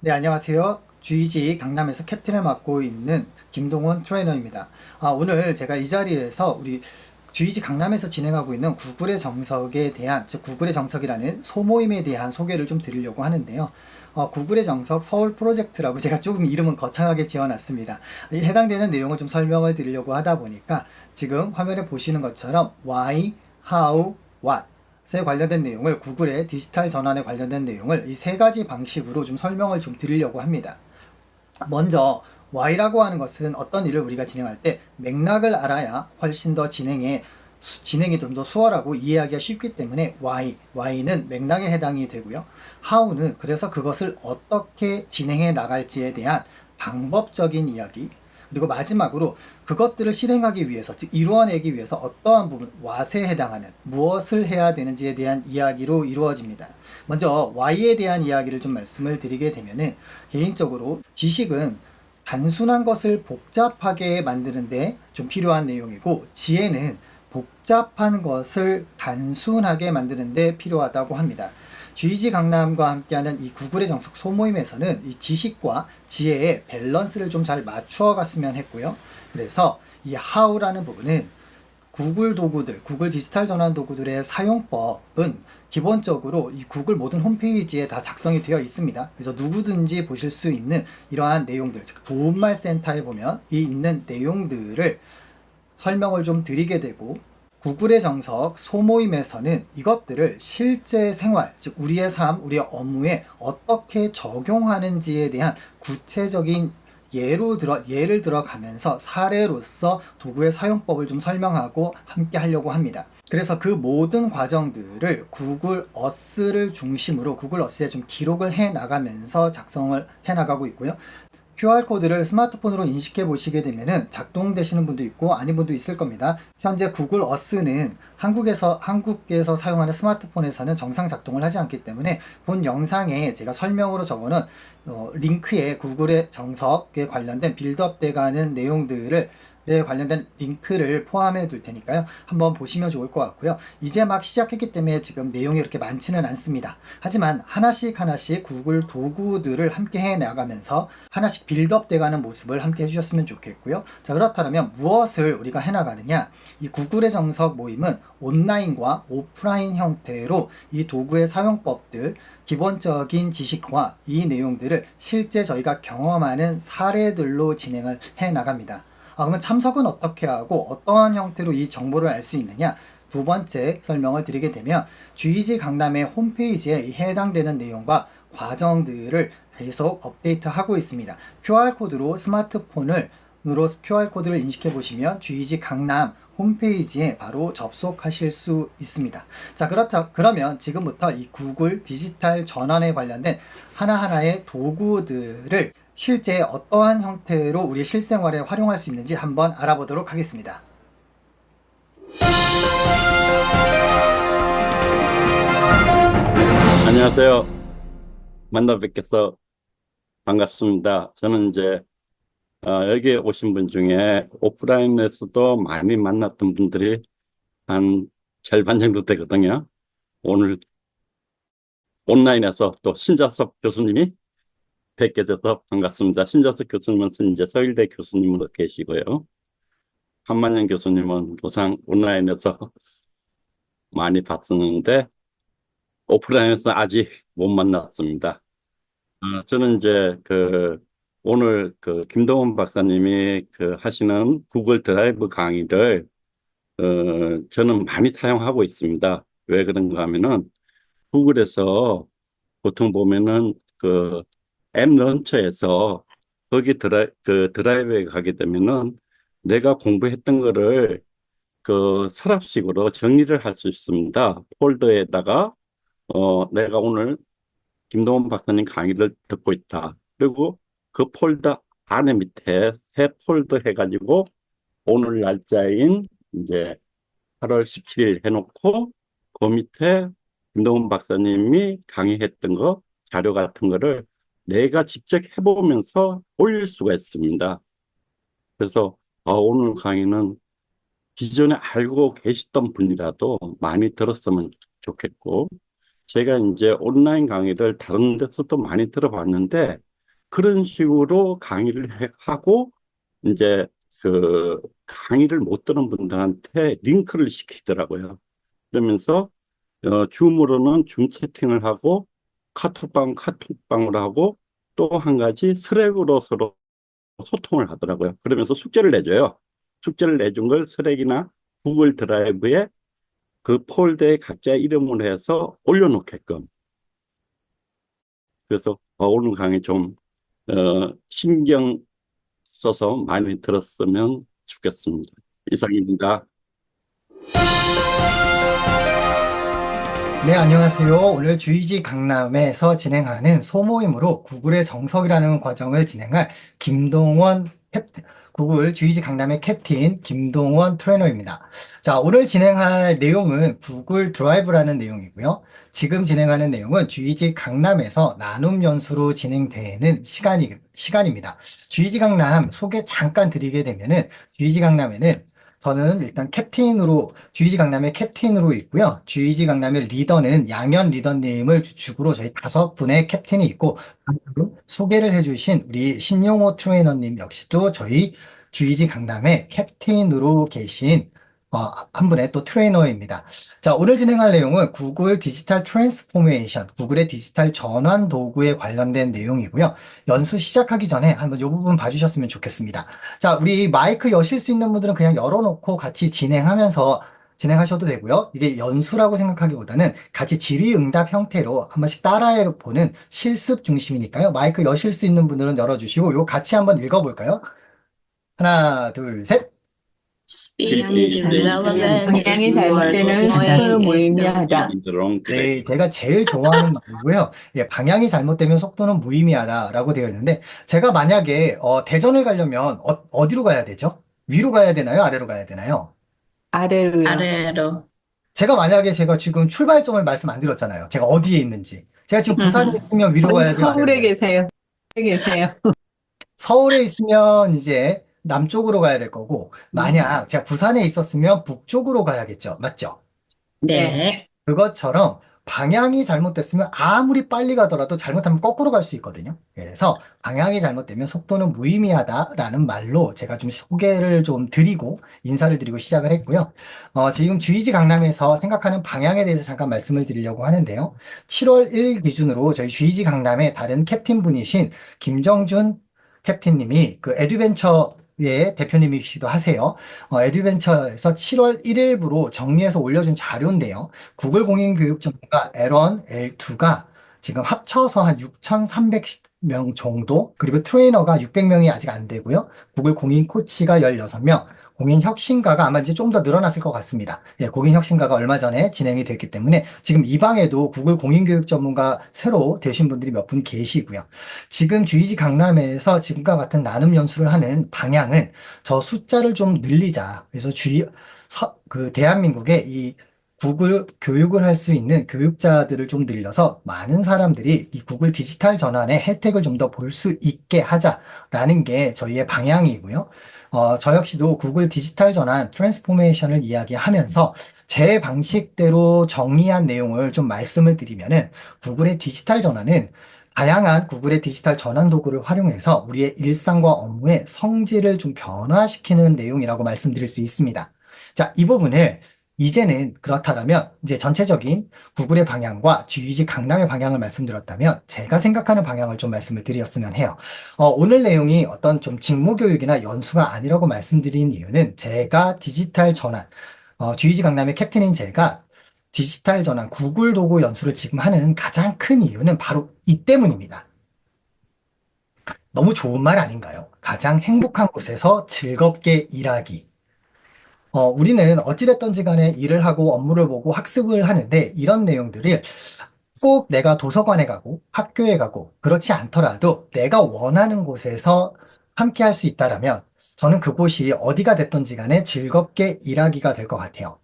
네, 안녕하세요. GG 강남에서 캡틴을 맡고 있는 김동원 트레이너입니다. 오늘 제가 이 자리에서 우리 GG 강남에서 진행하고 있는 구글의 정석에 대한, 즉 구글의 정석이라는 소모임에 대한 소개를 좀 드리려고 하는데요. 구글의 정석 서울 프로젝트라고 제가 조금 이름은 거창하게 지어놨습니다. 이 해당되는 내용을 좀 설명을 드리려고 하다 보니까 지금 화면에 보시는 것처럼 why, how, what 에 관련된 내용을 구글의 디지털 전환에 관련된 내용을 이 세 가지 방식으로 좀 설명을 좀 드리려고 합니다. 먼저 Y라고 하는 것은 어떤 일을 우리가 진행할 때 맥락을 알아야 훨씬 더 진행이 좀 더 수월하고 이해하기가 쉽기 때문에 Y는 맥락에 해당이 되고요. How는 그래서 그것을 어떻게 진행해 나갈지에 대한 방법적인 이야기, 그리고 마지막으로 그것들을 실행하기 위해서, 즉 이루어내기 위해서 어떠한 부분, what에 해당하는 무엇을 해야 되는지에 대한 이야기로 이루어집니다. 먼저 Y에 대한 이야기를 좀 말씀을 드리게 되면은, 개인적으로 지식은 단순한 것을 복잡하게 만드는데 좀 필요한 내용이고, 지혜는 복잡한 것을 단순하게 만드는데 필요하다고 합니다. GG 강남과 함께하는 이 구글의 정석 소모임에서는 이 지식과 지혜의 밸런스를 좀 잘 맞추어 갔으면 했고요. 그래서 이 how라는 부분은 구글 도구들, 구글 디지털 전환 도구들의 사용법은 기본적으로 이 구글 모든 홈페이지에 다 작성이 되어 있습니다. 그래서 누구든지 보실 수 있는 이러한 내용들, 즉 도움말 센터에 보면 이 있는 내용들을 설명을 좀 드리게 되고, 구글의 정석 소모임에서는 이것들을 실제 생활, 즉 우리의 삶, 우리의 업무에 어떻게 적용하는지에 대한 구체적인 예를 들어가면서 사례로서 도구의 사용법을 좀 설명하고 함께 하려고 합니다. 그래서 그 모든 과정들을 구글 어스를 중심으로 구글 어스에 좀 기록을 해 나가면서 작성을 해 나가고 있고요. QR코드를 스마트폰으로 인식해 보시게 되면은 작동되시는 분도 있고 아닌 분도 있을 겁니다. 현재 구글 어스는 한국에서 사용하는 스마트폰에서는 정상 작동을 하지 않기 때문에 본 영상에 제가 설명으로 적어놓은 링크에 구글의 정석에 관련된 빌드업 돼가는 내용들을 관련된 링크를 포함해 둘 테니까요. 한번 보시면 좋을 것 같고요. 이제 막 시작했기 때문에 지금 내용이 그렇게 많지는 않습니다. 하지만 하나씩 구글 도구들을 함께 해 나가면서 하나씩 빌드업 돼가는 모습을 함께 해주셨으면 좋겠고요. 자, 그렇다면 무엇을 우리가 해 나가느냐? 이 구글의 정석 모임은 온라인과 오프라인 형태로 이 도구의 사용법들, 기본적인 지식과 이 내용들을 실제 저희가 경험하는 사례들로 진행을 해 나갑니다. 그러면 참석은 어떻게 하고 어떠한 형태로 이 정보를 알 수 있느냐? 두 번째 설명을 드리게 되면 GG 강남의 홈페이지에 해당되는 내용과 과정들을 계속 업데이트하고 있습니다. QR코드로 QR코드를 인식해 보시면 GG 강남 홈페이지에 바로 접속하실 수 있습니다. 자, 그러면 지금부터 이 구글 디지털 전환에 관련된 하나하나의 도구들을 실제 어떠한 형태로 우리 실생활에 활용할 수 있는지 한번 알아보도록 하겠습니다. 안녕하세요. 만나 뵙겠어 반갑습니다. 저는 이제 여기에 오신 분 중에 오프라인에서도 많이 만났던 분들이 한 절반 정도 되거든요. 오늘 온라인에서 또 신자섭 교수님이 뵙게 돼서 반갑습니다. 신자섭 교수님은 이제 서울대 교수님으로 계시고요. 한만영 교수님은 우선 온라인에서 많이 봤었는데 오프라인에서 아직 못 만났습니다. 저는 이제 오늘 김동원 박사님이 하시는 구글 드라이브 강의를 저는 많이 사용하고 있습니다. 왜 그런가 하면은 구글에서 보통 보면은 앱 런처에서 거기 드라이브에 가게 되면은 내가 공부했던 거를 서랍식으로 정리를 할 수 있습니다. 폴더에다가 내가 오늘 김동원 박사님 강의를 듣고 있다. 그리고 그 폴더 안에 밑에 새 폴더 해가지고 오늘 날짜인 이제 8월 17일 해놓고 그 밑에 김동원 박사님이 강의했던 거 자료 같은 거를 내가 직접 해보면서 올릴 수가 있습니다. 그래서 오늘 강의는 기존에 알고 계시던 분이라도 많이 들었으면 좋겠고, 제가 이제 온라인 강의를 다른 데서도 많이 들어봤는데 그런 식으로 하고, 이제 그 강의를 못 들은 분들한테 링크를 시키더라고요. 그러면서 줌으로는 줌 채팅을 하고 카톡방으로 하고 또 한 가지 스랙으로 서로 소통을 하더라고요. 그러면서 숙제를 내줘요. 숙제를 내준 걸 스랙이나 구글 드라이브에 그 폴더에 각자 이름을 해서 올려놓게끔. 그래서 오늘 강의 좀 신경 써서 많이 들었으면 좋겠습니다. 이상입니다. 네, 안녕하세요. 오늘 주이지 강남에서 진행하는 소모임으로 구글의 정석이라는 과정을 진행할 구글 주이지 강남의 캡틴 김동원 트레이너입니다. 자, 오늘 진행할 내용은 구글 드라이브라는 내용이고요. 지금 진행하는 내용은 주이지 강남에서 나눔 연수로 진행되는 시간입니다. 주이지 강남 소개 잠깐 드리게 되면은 주이지 강남에는 저는 일단 주이지 강남의 캡틴으로 있고요. 주이지 강남의 리더는 양현 리더님을 주축으로 저희 5분의 캡틴이 있고, 방금 소개를 해주신 우리 신용호 트레이너님 역시도 저희 주이지 강남의 캡틴으로 계신 한 분의 또 트레이너입니다. 자, 오늘 진행할 내용은 구글 디지털 트랜스포메이션, 구글의 디지털 전환 도구에 관련된 내용이고요. 연수 시작하기 전에 한번 이 부분 봐주셨으면 좋겠습니다. 자, 우리 마이크 여실 수 있는 분들은 그냥 열어놓고 같이 진행하셔도 되고요. 이게 연수라고 생각하기보다는 같이 질의응답 형태로 한 번씩 따라해보는 실습 중심이니까요. 마이크 여실 수 있는 분들은 열어주시고, 이거 같이 한번 읽어볼까요? 하나, 둘, 셋. Speed is relevant 방향이 if you are 잘못되면 going in the 무의미하다. In the wrong 네, direction. 제가 제일 좋아하는 말이고요. 예, 방향이 잘못되면 속도는 무의미하다라고 되어 있는데, 제가 만약에 대전을 가려면 어디로 가야 되죠? 위로 가야 되나요? 아래로 가야 되나요? 아래로요. 아래로. 제가 지금 출발점을 말씀 안 드렸잖아요. 제가 어디에 있는지. 제가 지금 부산에 있으면 위로 가야 돼요? 아래로 서울에 가야 돼요? 계세요. 서울에 계세요. 서울에 있으면 이제 남쪽으로 가야 될 거고, 만약 제가 부산에 있었으면 북쪽으로 가야겠죠. 맞죠? 네. 그것처럼 방향이 잘못됐으면 아무리 빨리 가더라도 잘못하면 거꾸로 갈 수 있거든요. 그래서 방향이 잘못되면 속도는 무의미하다라는 말로 제가 좀 소개를 좀 드리고 인사를 드리고 시작을 했고요. 지금 주이지 강남에서 생각하는 방향에 대해서 잠깐 말씀을 드리려고 하는데요. 7월 1일 기준으로 저희 주이지 강남의 다른 캡틴 분이신 김정준 캡틴님이 그 에듀벤처의 대표님이시기도 하세요. 에듀벤처에서 7월 1일부로 정리해서 올려준 자료인데요. 구글 공인교육 전문가 L1, L2가 지금 합쳐서 한 6,300명 정도, 그리고 트레이너가 600명이 아직 안 되고요. 구글 공인 코치가 16명, 공인 혁신가가 아마 이제 좀 더 늘어났을 것 같습니다. 예, 공인 혁신가가 얼마 전에 진행이 됐기 때문에 지금 이 방에도 구글 공인교육 전문가 새로 되신 분들이 몇 분 계시고요. 지금 주이지 강남에서 지금과 같은 나눔 연수를 하는 방향은 저 숫자를 좀 늘리자. 그래서 대한민국에 이 구글 교육을 할 수 있는 교육자들을 좀 늘려서 많은 사람들이 이 구글 디지털 전환의 혜택을 좀 더 볼 수 있게 하자라는 게 저희의 방향이고요. 저 역시도 구글 디지털 전환 트랜스포메이션을 이야기하면서 제 방식대로 정리한 내용을 좀 말씀을 드리면은 구글의 디지털 전환은 다양한 구글의 디지털 전환 도구를 활용해서 우리의 일상과 업무의 성질을 좀 변화시키는 내용이라고 말씀드릴 수 있습니다. 자, 이 부분을 이제는 그렇다면 이제 전체적인 구글의 방향과 GEG 강남의 방향을 말씀드렸다면 제가 생각하는 방향을 좀 말씀을 드렸으면 해요. 오늘 내용이 어떤 좀 직무교육이나 연수가 아니라고 말씀드린 이유는 제가 디지털 전환, GEG 강남의 캡틴인 제가 디지털 전환, 구글 도구 연수를 지금 하는 가장 큰 이유는 바로 이 때문입니다. 너무 좋은 말 아닌가요? 가장 행복한 곳에서 즐겁게 일하기. 우리는 어찌됐든지 간에 일을 하고 업무를 보고 학습을 하는데 이런 내용들을 꼭 내가 도서관에 가고 학교에 가고 그렇지 않더라도 내가 원하는 곳에서 함께 할 수 있다라면 저는 그곳이 어디가 됐든지 간에 즐겁게 일하기가 될 것 같아요.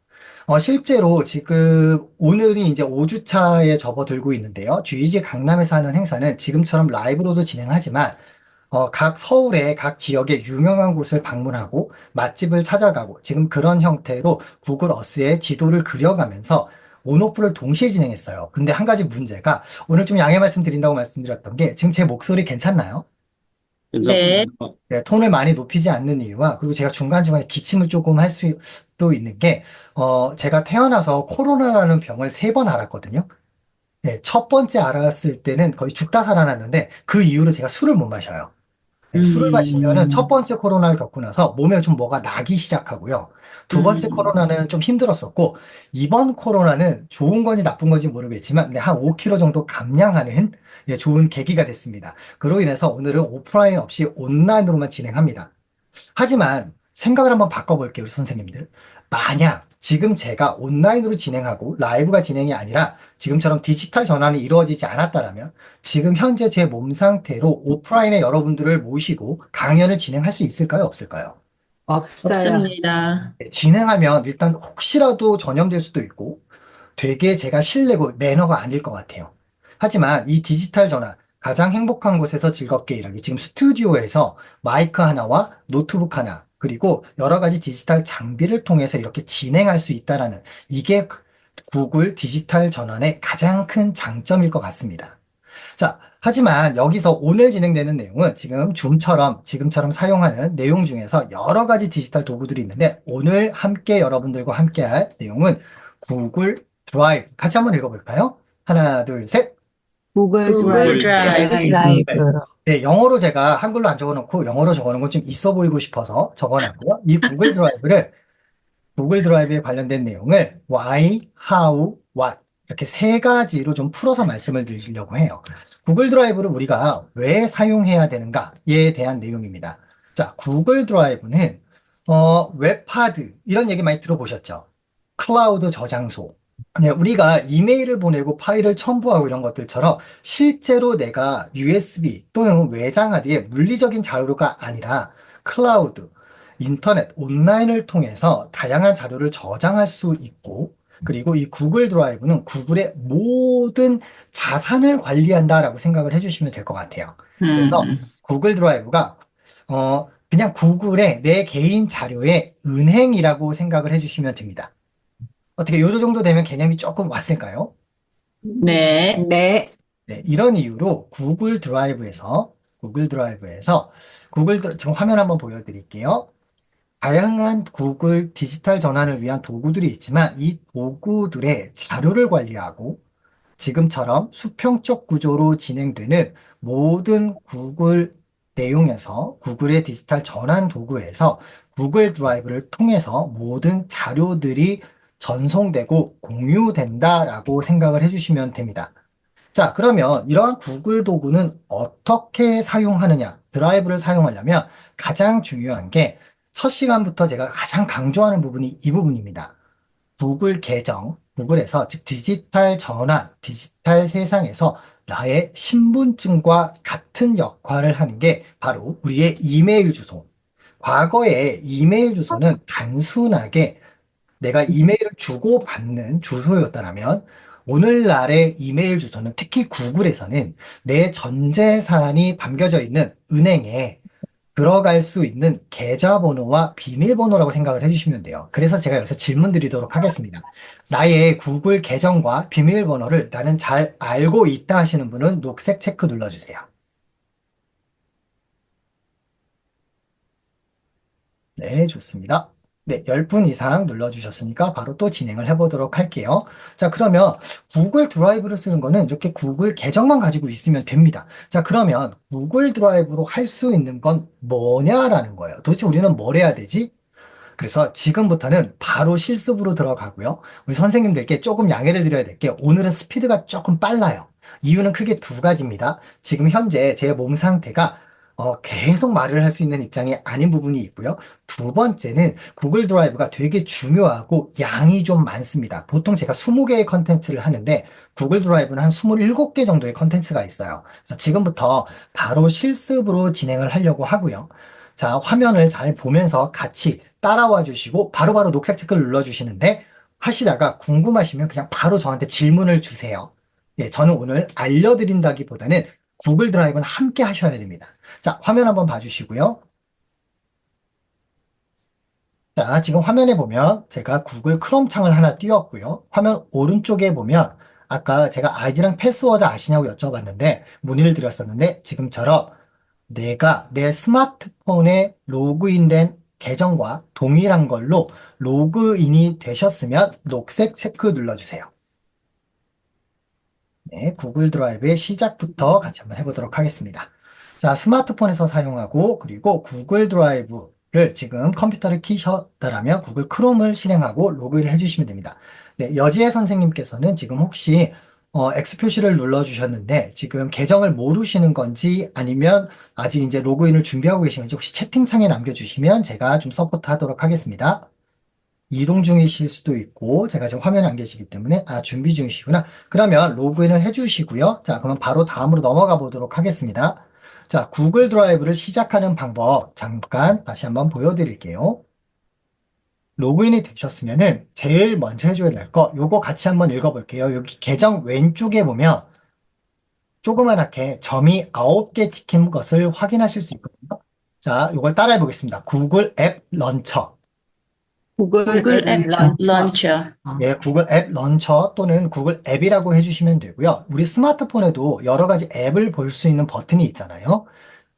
실제로 지금 오늘이 이제 5주차에 접어들고 있는데요. GEG 강남에서 하는 행사는 지금처럼 라이브로도 진행하지만 각 서울의 각 지역의 유명한 곳을 방문하고 맛집을 찾아가고 지금 그런 형태로 구글 어스의 지도를 그려가면서 온오프를 동시에 진행했어요. 근데 한 가지 문제가 오늘 좀 양해 말씀드린다고 말씀드렸던 게 지금 제 목소리 괜찮나요? 그래서 네. 네, 톤을 많이 높이지 않는 이유와, 그리고 제가 중간중간에 기침을 조금 할 수도 있는 게, 제가 태어나서 코로나라는 병을 3번 앓았거든요. 네, 첫 번째 알았을 때는 거의 죽다 살아났는데, 그 이후로 제가 술을 못 마셔요. 네, 술을 마시면은 첫 번째 코로나를 겪고 나서 몸에 좀 뭐가 나기 시작하고요. 두 번째 코로나는 좀 힘들었었고, 이번 코로나는 좋은 건지 나쁜 건지 모르겠지만, 네, 한 5kg 정도 감량하는 예, 좋은 계기가 됐습니다. 그로 인해서 오늘은 오프라인 없이 온라인으로만 진행합니다. 하지만 생각을 한번 바꿔볼게요, 우리 선생님들. 만약 지금 제가 온라인으로 진행하고 라이브가 진행이 아니라 지금처럼 디지털 전환이 이루어지지 않았다라면 지금 현재 제 몸 상태로 오프라인에 여러분들을 모시고 강연을 진행할 수 있을까요? 없을까요? 없어요. 없습니다. 네, 진행하면 일단 혹시라도 전염될 수도 있고 되게 제가 실례고 매너가 아닐 것 같아요. 하지만 이 디지털 전환, 가장 행복한 곳에서 즐겁게 일하기. 지금 스튜디오에서 마이크 하나와 노트북 하나, 그리고 여러 가지 디지털 장비를 통해서 이렇게 진행할 수 있다라는 이게 구글 디지털 전환의 가장 큰 장점일 것 같습니다. 자, 하지만 여기서 오늘 진행되는 내용은 지금 줌처럼 지금처럼 사용하는 내용 중에서 여러 가지 디지털 도구들이 있는데 오늘 함께 여러분들과 함께 할 내용은 구글 드라이브. 같이 한번 읽어볼까요? 하나, 둘, 셋. 구글 구글 드라이브. 드라이브. 네, 영어로 제가 한글로 안 적어놓고 영어로 적어놓은 건 좀 있어 보이고 싶어서 적어놨고요. 이 구글 드라이브를 구글 드라이브에 관련된 내용을 why, how, what 이렇게 3가지로 좀 풀어서 말씀을 드리려고 해요. 구글 드라이브를 우리가 왜 사용해야 되는가에 대한 내용입니다. 자, 구글 드라이브는 웹하드 이런 얘기 많이 들어보셨죠? 클라우드 저장소. 네, 우리가 이메일을 보내고 파일을 첨부하고 이런 것들처럼 실제로 내가 USB 또는 외장하드에 물리적인 자료가 아니라 클라우드, 인터넷, 온라인을 통해서 다양한 자료를 저장할 수 있고, 그리고 이 구글 드라이브는 구글의 모든 자산을 관리한다라고 생각을 해주시면 될 것 같아요. 그래서 구글 드라이브가 그냥 구글의 내 개인 자료의 은행이라고 생각을 해주시면 됩니다. 어떻게 요 정도 되면 개념이 조금 왔을까요? 네. 네. 네, 이런 이유로 지금 화면 한번 보여드릴게요. 다양한 구글 디지털 전환을 위한 도구들이 있지만 이 도구들의 자료를 관리하고 지금처럼 수평적 구조로 진행되는 모든 구글 내용에서 구글의 디지털 전환 도구에서 구글 드라이브를 통해서 모든 자료들이 전송되고 공유된다라고 생각을 해주시면 됩니다. 자, 그러면 이러한 구글 도구는 어떻게 사용하느냐? 드라이브를 사용하려면 가장 중요한 게 첫 시간부터 제가 가장 강조하는 부분이 이 부분입니다. 구글 계정, 구글에서 즉 디지털 전환, 디지털 세상에서 나의 신분증과 같은 역할을 하는 게 바로 우리의 이메일 주소. 과거의 이메일 주소는 단순하게 내가 이메일을 주고받는 주소였다면 오늘날의 이메일 주소는 특히 구글에서는 내 전 재산이 담겨져 있는 은행에 들어갈 수 있는 계좌번호와 비밀번호라고 생각을 해주시면 돼요. 그래서 제가 여기서 질문 드리도록 하겠습니다. 나의 구글 계정과 비밀번호를 나는 잘 알고 있다 하시는 분은 녹색 체크 눌러주세요. 네, 좋습니다. 네, 10분 이상 눌러주셨으니까 바로 또 진행을 해보도록 할게요. 자, 그러면 구글 드라이브를 쓰는 거는 이렇게 구글 계정만 가지고 있으면 됩니다. 자, 그러면 구글 드라이브로 할 수 있는 건 뭐냐라는 거예요. 도대체 우리는 뭘 해야 되지? 그래서 지금부터는 바로 실습으로 들어가고요. 우리 선생님들께 조금 양해를 드려야 될 게 오늘은 스피드가 조금 빨라요. 이유는 크게 2가지입니다. 지금 현재 제 몸 상태가 계속 말을 할 수 있는 입장이 아닌 부분이 있고요. 두 번째는 구글 드라이브가 되게 중요하고 양이 좀 많습니다. 보통 제가 20개의 컨텐츠를 하는데 구글 드라이브는 한 27개 정도의 컨텐츠가 있어요. 그래서 지금부터 바로 실습으로 진행을 하려고 하고요. 자, 화면을 잘 보면서 같이 따라와 주시고 바로바로 녹색 체크를 눌러주시는데 하시다가 궁금하시면 그냥 바로 저한테 질문을 주세요. 예, 저는 오늘 알려드린다기보다는 구글 드라이브는 함께 하셔야 됩니다. 자, 화면 한번 봐주시고요. 자, 지금 화면에 보면 제가 구글 크롬 창을 하나 띄웠고요. 화면 오른쪽에 보면 아까 제가 아이디랑 패스워드 아시냐고 여쭤봤는데 문의를 드렸었는데 지금처럼 내가 내 스마트폰에 로그인된 계정과 동일한 걸로 로그인이 되셨으면 녹색 체크 눌러주세요. 네, 구글 드라이브의 시작부터 같이 한번 해보도록 하겠습니다. 자, 스마트폰에서 사용하고 그리고 구글 드라이브를 지금 컴퓨터를 키셨다라면 구글 크롬을 실행하고 로그인을 해주시면 됩니다. 네, 여지혜 선생님께서는 지금 혹시 X 표시를 눌러주셨는데 지금 계정을 모르시는 건지 아니면 아직 이제 로그인을 준비하고 계신 건지 혹시 채팅창에 남겨주시면 제가 좀 서포트하도록 하겠습니다. 이동 중이실 수도 있고 제가 지금 화면에 안 계시기 때문에 준비 중이시구나. 그러면 로그인을 해주시고요. 자, 그러면 바로 다음으로 넘어가 보도록 하겠습니다. 자, 구글 드라이브를 시작하는 방법 잠깐 다시 한번 보여드릴게요. 로그인이 되셨으면은 제일 먼저 해줘야 될 거 요거 같이 한번 읽어볼게요. 여기 계정 왼쪽에 보면 조그만하게 점이 9개 찍힌 것을 확인하실 수 있거든요. 자, 요걸 따라해 보겠습니다. 구글 앱 런처. 구글 앱 런처. 예, 구글 앱 런처 또는 구글 앱이라고 해주시면 되고요. 우리 스마트폰에도 여러 가지 앱을 볼 수 있는 버튼이 있잖아요.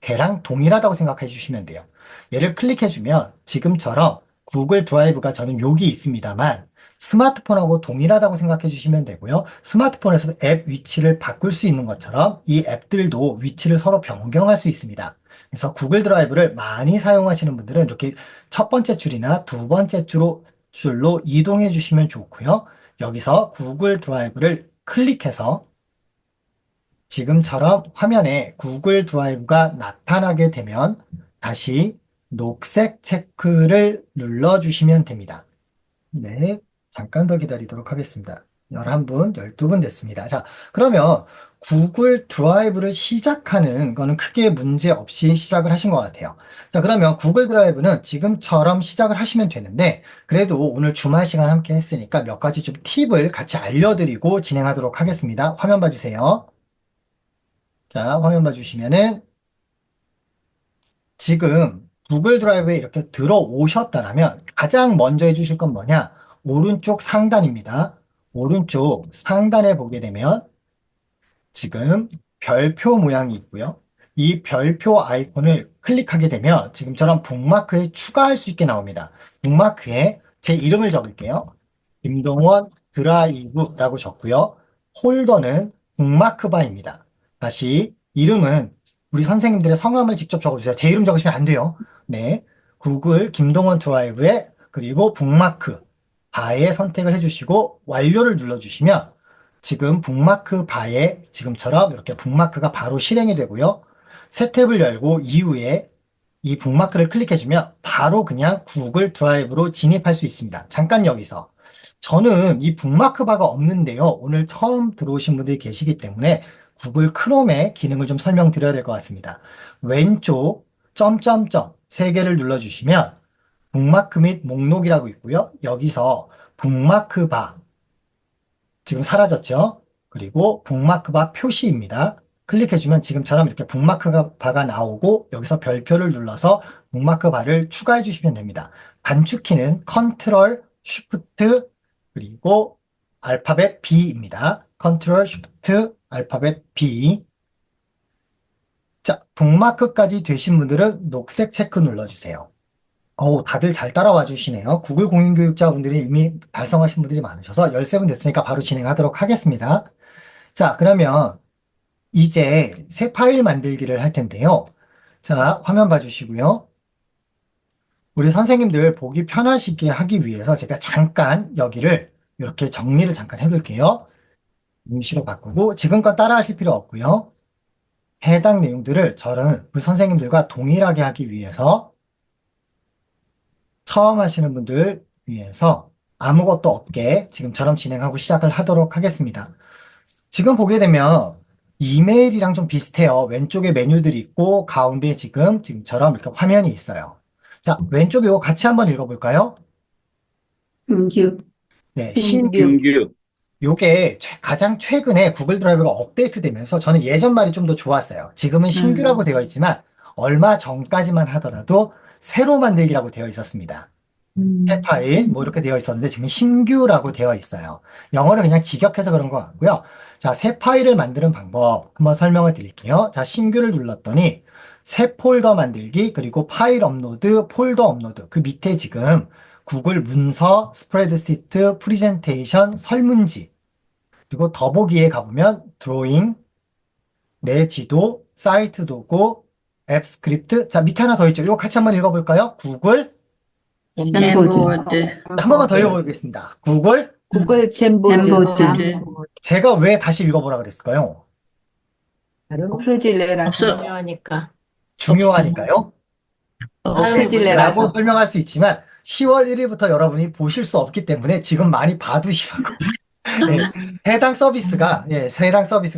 걔랑 동일하다고 생각해 주시면 돼요. 얘를 클릭해주면 지금처럼 구글 드라이브가 저는 여기 있습니다만 스마트폰하고 동일하다고 생각해 주시면 되고요. 스마트폰에서도 앱 위치를 바꿀 수 있는 것처럼 이 앱들도 위치를 서로 변경할 수 있습니다. 그래서 구글 드라이브를 많이 사용하시는 분들은 이렇게 첫 번째 줄이나 두 번째 줄로 이동해 주시면 좋고요. 여기서 구글 드라이브를 클릭해서 지금처럼 화면에 구글 드라이브가 나타나게 되면 다시 녹색 체크를 눌러주시면 됩니다. 네, 잠깐 더 기다리도록 하겠습니다. 11분, 12분 됐습니다. 자, 그러면 구글 드라이브를 시작하는 거는 크게 문제 없이 시작을 하신 것 같아요. 자, 그러면 구글 드라이브는 지금처럼 시작을 하시면 되는데, 그래도 오늘 주말 시간 함께 했으니까 몇 가지 좀 팁을 같이 알려드리고 진행하도록 하겠습니다. 화면 봐주세요. 자, 화면 봐주시면은 지금 구글 드라이브에 이렇게 들어오셨다면 가장 먼저 해주실 건 뭐냐? 오른쪽 상단입니다. 오른쪽 상단에 보게 되면 지금 별표 모양이 있고요. 이 별표 아이콘을 클릭하게 되면 지금처럼 북마크에 추가할 수 있게 나옵니다. 북마크에 제 이름을 적을게요. 김동원 드라이브라고 적고요. 폴더는 북마크바입니다. 다시 이름은 우리 선생님들의 성함을 직접 적어주세요. 제 이름 적으시면 안 돼요. 네, 구글 김동원 드라이브에 그리고 북마크 바에 선택을 해주시고 완료를 눌러주시면 지금 북마크 바에 지금처럼 이렇게 북마크가 바로 실행이 되고요. 새 탭을 열고 이후에 이 북마크를 클릭해주면 바로 그냥 구글 드라이브로 진입할 수 있습니다. 잠깐 여기서 저는 이 북마크 바가 없는데요. 오늘 처음 들어오신 분들이 계시기 때문에 구글 크롬의 기능을 좀 설명드려야 될 것 같습니다. 왼쪽 점점점 3개를 눌러주시면 북마크 및 목록이라고 있고요. 여기서 북마크 바 지금 사라졌죠? 그리고 북마크바 표시입니다. 클릭해주면 지금처럼 이렇게 북마크 바가 나오고 여기서 별표를 눌러서 북마크 바를 추가해 주시면 됩니다. 단축키는 컨트롤 쉬프트 그리고 알파벳 B입니다. 컨트롤 쉬프트 알파벳 B. 자, 북마크까지 되신 분들은 녹색 체크 눌러주세요. 다들 잘 따라와 주시네요. 구글 공인교육자분들이 이미 달성하신 분들이 많으셔서 13분 됐으니까 바로 진행하도록 하겠습니다. 자, 그러면 이제 새 파일 만들기를 할 텐데요. 자, 화면 봐주시고요. 우리 선생님들 보기 편하시게 하기 위해서 제가 잠깐 여기를 이렇게 정리를 잠깐 해둘게요. 임시로 바꾸고 지금껏 따라 하실 필요 없고요. 해당 내용들을 저는 우리 선생님들과 동일하게 하기 위해서 처음 하시는 분들 위해서 아무것도 없게 지금처럼 진행하고 시작을 하도록 하겠습니다. 지금 보게 되면 이메일이랑 좀 비슷해요. 왼쪽에 메뉴들이 있고 가운데 지금처럼 이렇게 화면이 있어요. 자, 왼쪽에 이거 같이 한번 읽어볼까요? 신규. 네, 신규. 요게 가장 최근에 구글 드라이브가 업데이트되면서 저는 예전 말이 좀 더 좋았어요. 지금은 신규라고 되어 있지만 얼마 전까지만 하더라도 새로 만들기라고 되어 있었습니다. 새 파일 뭐 이렇게 되어 있었는데 지금 신규라고 되어 있어요. 영어를 그냥 직역해서 그런 것 같고요. 자, 새 파일을 만드는 방법 한번 설명을 드릴게요. 자, 신규를 눌렀더니 새 폴더 만들기, 그리고 파일 업로드, 폴더 업로드. 그 밑에 지금 구글 문서, 스프레드시트, 프리젠테이션, 설문지, 그리고 더보기에 가보면 드로잉, 내 지도, 사이트 도구, 앱 스크립트. 자, 밑에 하나 더 있죠. 이거 같이 한번 읽어볼까요? 구글. 젠보드. 한 번만 더 읽어보겠습니다. 구글. 구글 젠보드. 젠보드. 제가 왜 다시 읽어보라 그랬을까요? 없어질래라. 없어. 중요하니까. 중요하니까요. 없어질래라고. 라고 설명할 수 있지만 10월 1일부터 여러분이 보실 수 없기 때문에 지금 많이 봐두시라고. 네, 해당 서비스가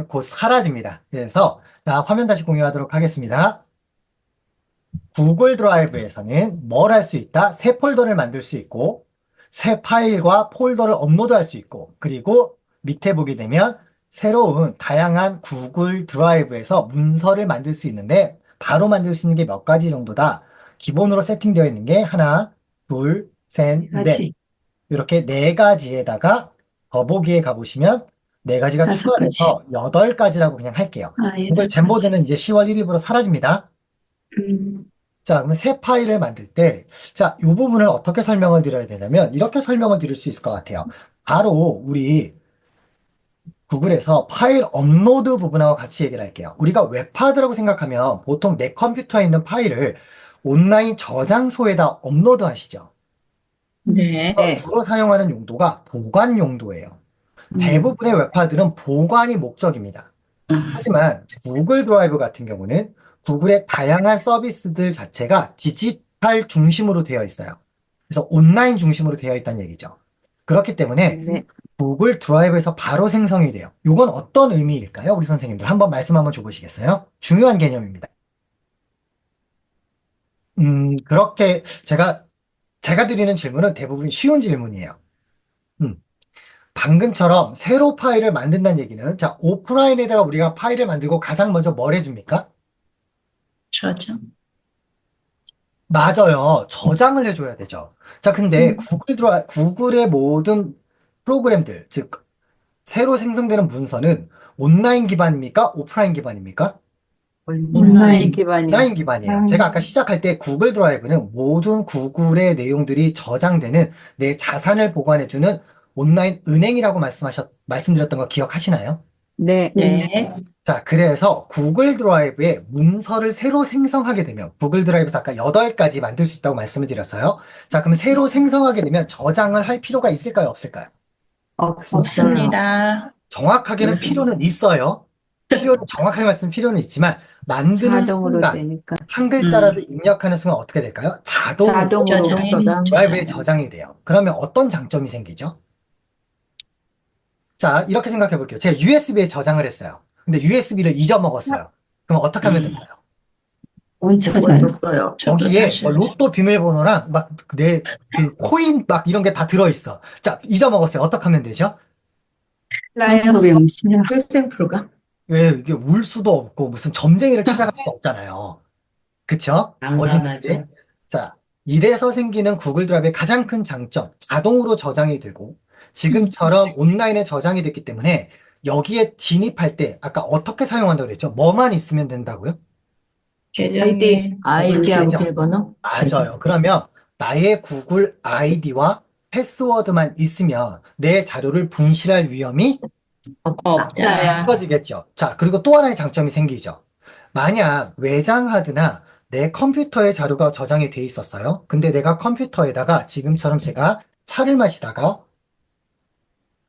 곧 사라집니다. 그래서 자, 화면 다시 공유하도록 하겠습니다. 구글 드라이브에서는 뭘 할 수 있다? 새 폴더를 만들 수 있고 새 파일과 폴더를 업로드할 수 있고 그리고 밑에 보게 되면 새로운 다양한 구글 드라이브에서 문서를 만들 수 있는데 바로 만들 수 있는 게 몇 가지 정도다. 기본으로 세팅되어 있는 게 하나, 둘, 셋, 넷. 이렇게 네 가지에다가 더보기에 가보시면 네 가지가 다섯 추가돼서 8가지라고 그냥 할게요. 아, 예, 구글 젠보드는 이제 10월 1일부터 사라집니다. 자, 그러면 새 파일을 만들 때, 자, 이 부분을 어떻게 설명을 드려야 되냐면, 이렇게 설명을 드릴 수 있을 것 같아요. 바로 우리 구글에서 파일 업로드 부분하고 같이 얘기를 할게요. 우리가 웹하드라고 생각하면 보통 내 컴퓨터에 있는 파일을 온라인 저장소에다 업로드 하시죠. 네. 네. 주로 사용하는 용도가 보관 용도예요. 대부분의 웹하드는 보관이 목적입니다. 하지만 구글 드라이브 같은 경우는 구글의 다양한 서비스들 자체가 디지털 중심으로 되어 있어요. 그래서 온라인 중심으로 되어 있다는 얘기죠. 그렇기 때문에 네. 구글 드라이브에서 바로 생성이 돼요. 이건 어떤 의미일까요? 우리 선생님들 한번 말씀 한번 줘보시겠어요? 중요한 개념입니다. 그렇게 제가 드리는 질문은 대부분 쉬운 질문이에요. 방금처럼 새로 파일을 만든다는 얘기는 자, 오프라인에다가 우리가 파일을 만들고 가장 먼저 뭘 해줍니까? 저장. 맞아요. 저장을 해줘야 되죠. 자, 근데 구글의 모든 프로그램들, 즉, 새로 생성되는 문서는 온라인 기반입니까? 오프라인 기반입니까? 온라인. 기반이요. 온라인 기반이에요. 제가 아까 시작할 때 구글 드라이브는 모든 구글의 내용들이 저장되는 내 자산을 보관해주는 온라인 은행이라고 말씀드렸던 거 기억하시나요? 네. 네. 자, 그래서 구글 드라이브에 문서를 새로 생성하게 되면 구글 드라이브에서 아까 8가지 만들 수 있다고 말씀을 드렸어요. 자, 그럼 새로 생성하게 되면 저장을 할 필요가 있을까요? 없을까요? 없습니다. 정확하게는 그렇습니다. 필요는 있어요. 정확하게 말씀드리면 필요는 있지만 만드는 자동으로 순간 되니까. 한 글자라도 입력하는 순간 어떻게 될까요? 자동으로. 저장. 드라이브에 저장이 돼요. 그러면 어떤 장점이 생기죠? 자, 이렇게 생각해 볼게요. 제가 USB에 저장을 했어요. 근데 USB를 잊어먹었어요. 그럼 어떻게 하면 될까요? 없어요. 거기에 뭐 로또 비밀번호랑 막 내 그 코인 막 이런 게 다 들어있어. 자, 잊어먹었어요. 어떻게 하면 되죠? 필생 불가? 왜 이게 울 수도 없고 무슨 점쟁이를 찾아갈 수 없잖아요. 그쵸? 어디든지. 난감하죠. 자, 이래서 생기는 구글 드라이브의 가장 큰 장점, 자동으로 저장이 되고 지금처럼 온라인에 저장이 됐기 때문에 여기에 진입할 때 아까 어떻게 사용한다고 그랬죠? 뭐만 있으면 된다고요? 계정이 아이디하고 계정. 비밀번호? 맞아요. 그러면 나의 구글 아이디와 패스워드만 있으면 내 자료를 분실할 위험이 없다. 없어지겠죠. 자, 그리고 또 하나의 장점이 생기죠. 만약 외장 하드나 내 컴퓨터에 자료가 저장이 돼 있었어요. 근데 내가 컴퓨터에다가 지금처럼 제가 차를 마시다가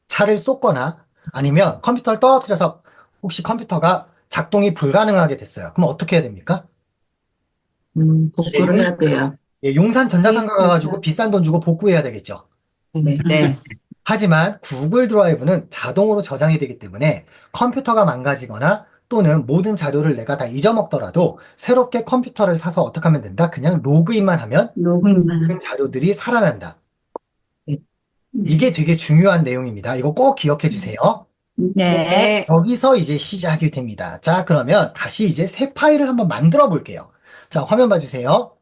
차를 쏟거나 아니면 컴퓨터를 떨어뜨려서 혹시 컴퓨터가 작동이 불가능하게 됐어요. 그럼 어떻게 해야 됩니까? 복구를 해야 돼요. 예, 용산 전자상가 가가지고 비싼 돈 주고 복구해야 되겠죠. 네. 하지만 구글 드라이브는 자동으로 저장이 되기 때문에 컴퓨터가 망가지거나 또는 모든 자료를 내가 다 잊어먹더라도 새롭게 컴퓨터를 사서 어떻게 하면 된다? 그냥 로그인만 하면 모든 자료들이 살아난다. 이게 되게 중요한 내용입니다. 이거 꼭 기억해 주세요. 네. 여기서 이제 시작이 됩니다. 자, 그러면 다시 이제 새 파일을 한번 만들어 볼게요. 자, 화면 봐주세요.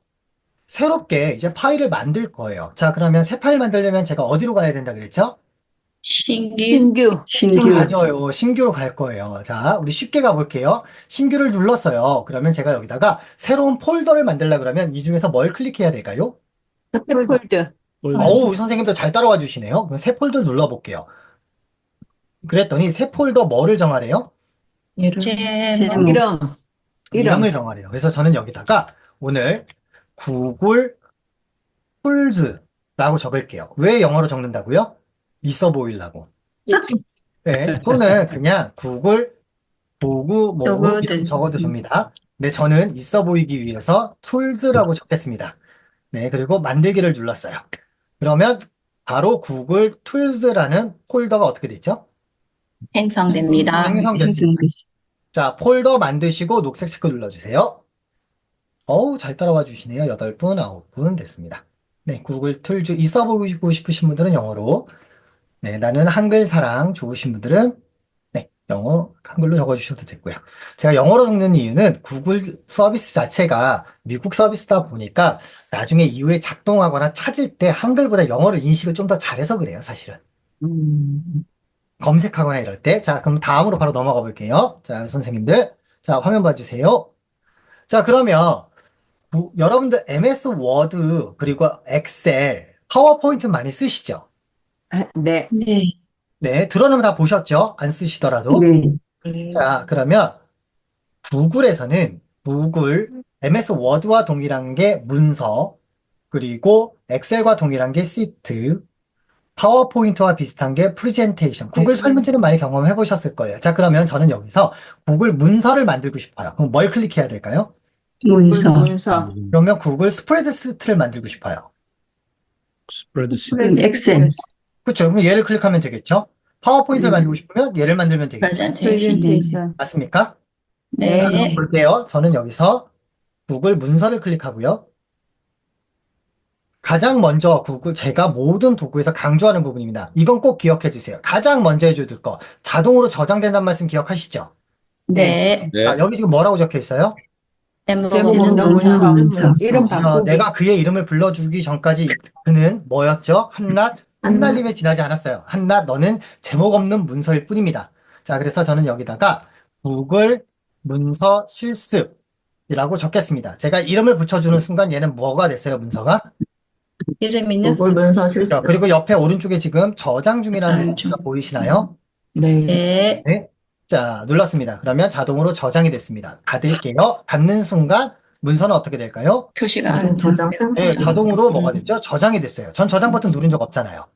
새롭게 이제 파일을 만들 거예요. 자, 그러면 새 파일 만들려면 제가 어디로 가야 된다 그랬죠? 신규. 신규. 맞아요. 신규로 갈 거예요. 자, 우리 쉽게 가볼게요. 신규를 눌렀어요. 그러면 제가 여기다가 새로운 폴더를 만들려고 그러면 이 중에서 뭘 클릭해야 될까요? 폴더. 어우, 우리 선생님들 잘 따라와 주시네요. 그럼 새 폴더 눌러볼게요. 그랬더니 새 폴더 뭐를 정하래요? 제목. 이름. 이름을 정하래요. 그래서 저는 여기다가 오늘 구글 툴즈라고 적을게요. 왜 영어로 적는다고요? 있어 보이려고. 네, 또는 그냥 구글 도구 뭐 도구들. 이렇게 적어도 됩니다. 네, 저는 있어 보이기 위해서 툴즈라고 적겠습니다. 네, 그리고 만들기를 눌렀어요. 그러면 바로 구글 툴즈라는 폴더가 어떻게 됐죠? 생성됩니다. 생성됐습니다. 자, 폴더 만드시고 녹색 체크 눌러주세요. 어우, 잘 따라와 주시네요. 8분, 9분 됐습니다. 네, 구글 툴즈 이 써보고 싶으신 분들은 영어로, 네, 나는 한글 사랑 좋으신 분들은 네, 영어 한글로 적어주셔도 되고요. 제가 영어로 적는 이유는 구글 서비스 자체가 미국 서비스다 보니까 나중에 이후에 작동하거나 찾을 때 한글보다 영어를 인식을 좀 더 잘해서 그래요, 사실은. 검색하거나 이럴 때. 자, 그럼 다음으로 바로 넘어가 볼게요. 자, 선생님들. 자, 화면 봐주세요. 자, 그러면 여러분들 MS 워드 그리고 엑셀, 파워포인트 많이 쓰시죠? 네. 네, 들어놓으면 다 보셨죠? 안 쓰시더라도. 자, 그러면 구글에서는 구글 MS 워드와 동일한 게 문서, 그리고 엑셀과 동일한 게 시트, 파워포인트와 비슷한 게 프레젠테이션. 구글 설문지는 많이 경험해 보셨을 거예요. 자, 그러면 저는 여기서 구글 문서를 만들고 싶어요. 그럼 뭘 클릭해야 될까요? 문서. 그러면 구글 스프레드시트를 만들고 싶어요. 엑셀. 그렇죠. 그럼 얘를 클릭하면 되겠죠? 파워포인트를 만들고 싶으면 얘를 만들면 되겠죠. 프레젠테이션. 맞습니까? 네. 볼게요. 저는 여기서 구글 문서를 클릭하고요. 가장 먼저 제가 모든 도구에서 강조하는 부분입니다. 이건 꼭 기억해 주세요. 가장 먼저 해줘야 될 거. 자동으로 저장된다는 말씀 기억하시죠? 네. 네. 자, 여기 지금 뭐라고 적혀 있어요? 제목 제목 없는 문서. 문서. 이름 바꾸기. 내가 그의 이름을 불러주기 전까지 그는 뭐였죠? 한낱님에 지나지 않았어요. 한낱 너는 제목 없는 문서일 뿐입니다. 자, 그래서 저는 여기다가 구글 문서 실습이라고 적겠습니다. 제가 이름을 붙여주는 순간 얘는 뭐가 됐어요, 문서가? 이름이는 구글 문서 실습. 자, 그리고 옆에 오른쪽에 지금 저장 중이라는 저장 중. 문자가 보이시나요? 네. 네. 자, 눌렀습니다. 그러면 자동으로 저장이 됐습니다. 닫을게요. 닫는 순간 문서는 어떻게 될까요? 표시가 저장. 네, 자동으로 뭐가 됐죠? 저장이 됐어요. 전 저장 버튼 누른 적 없잖아요.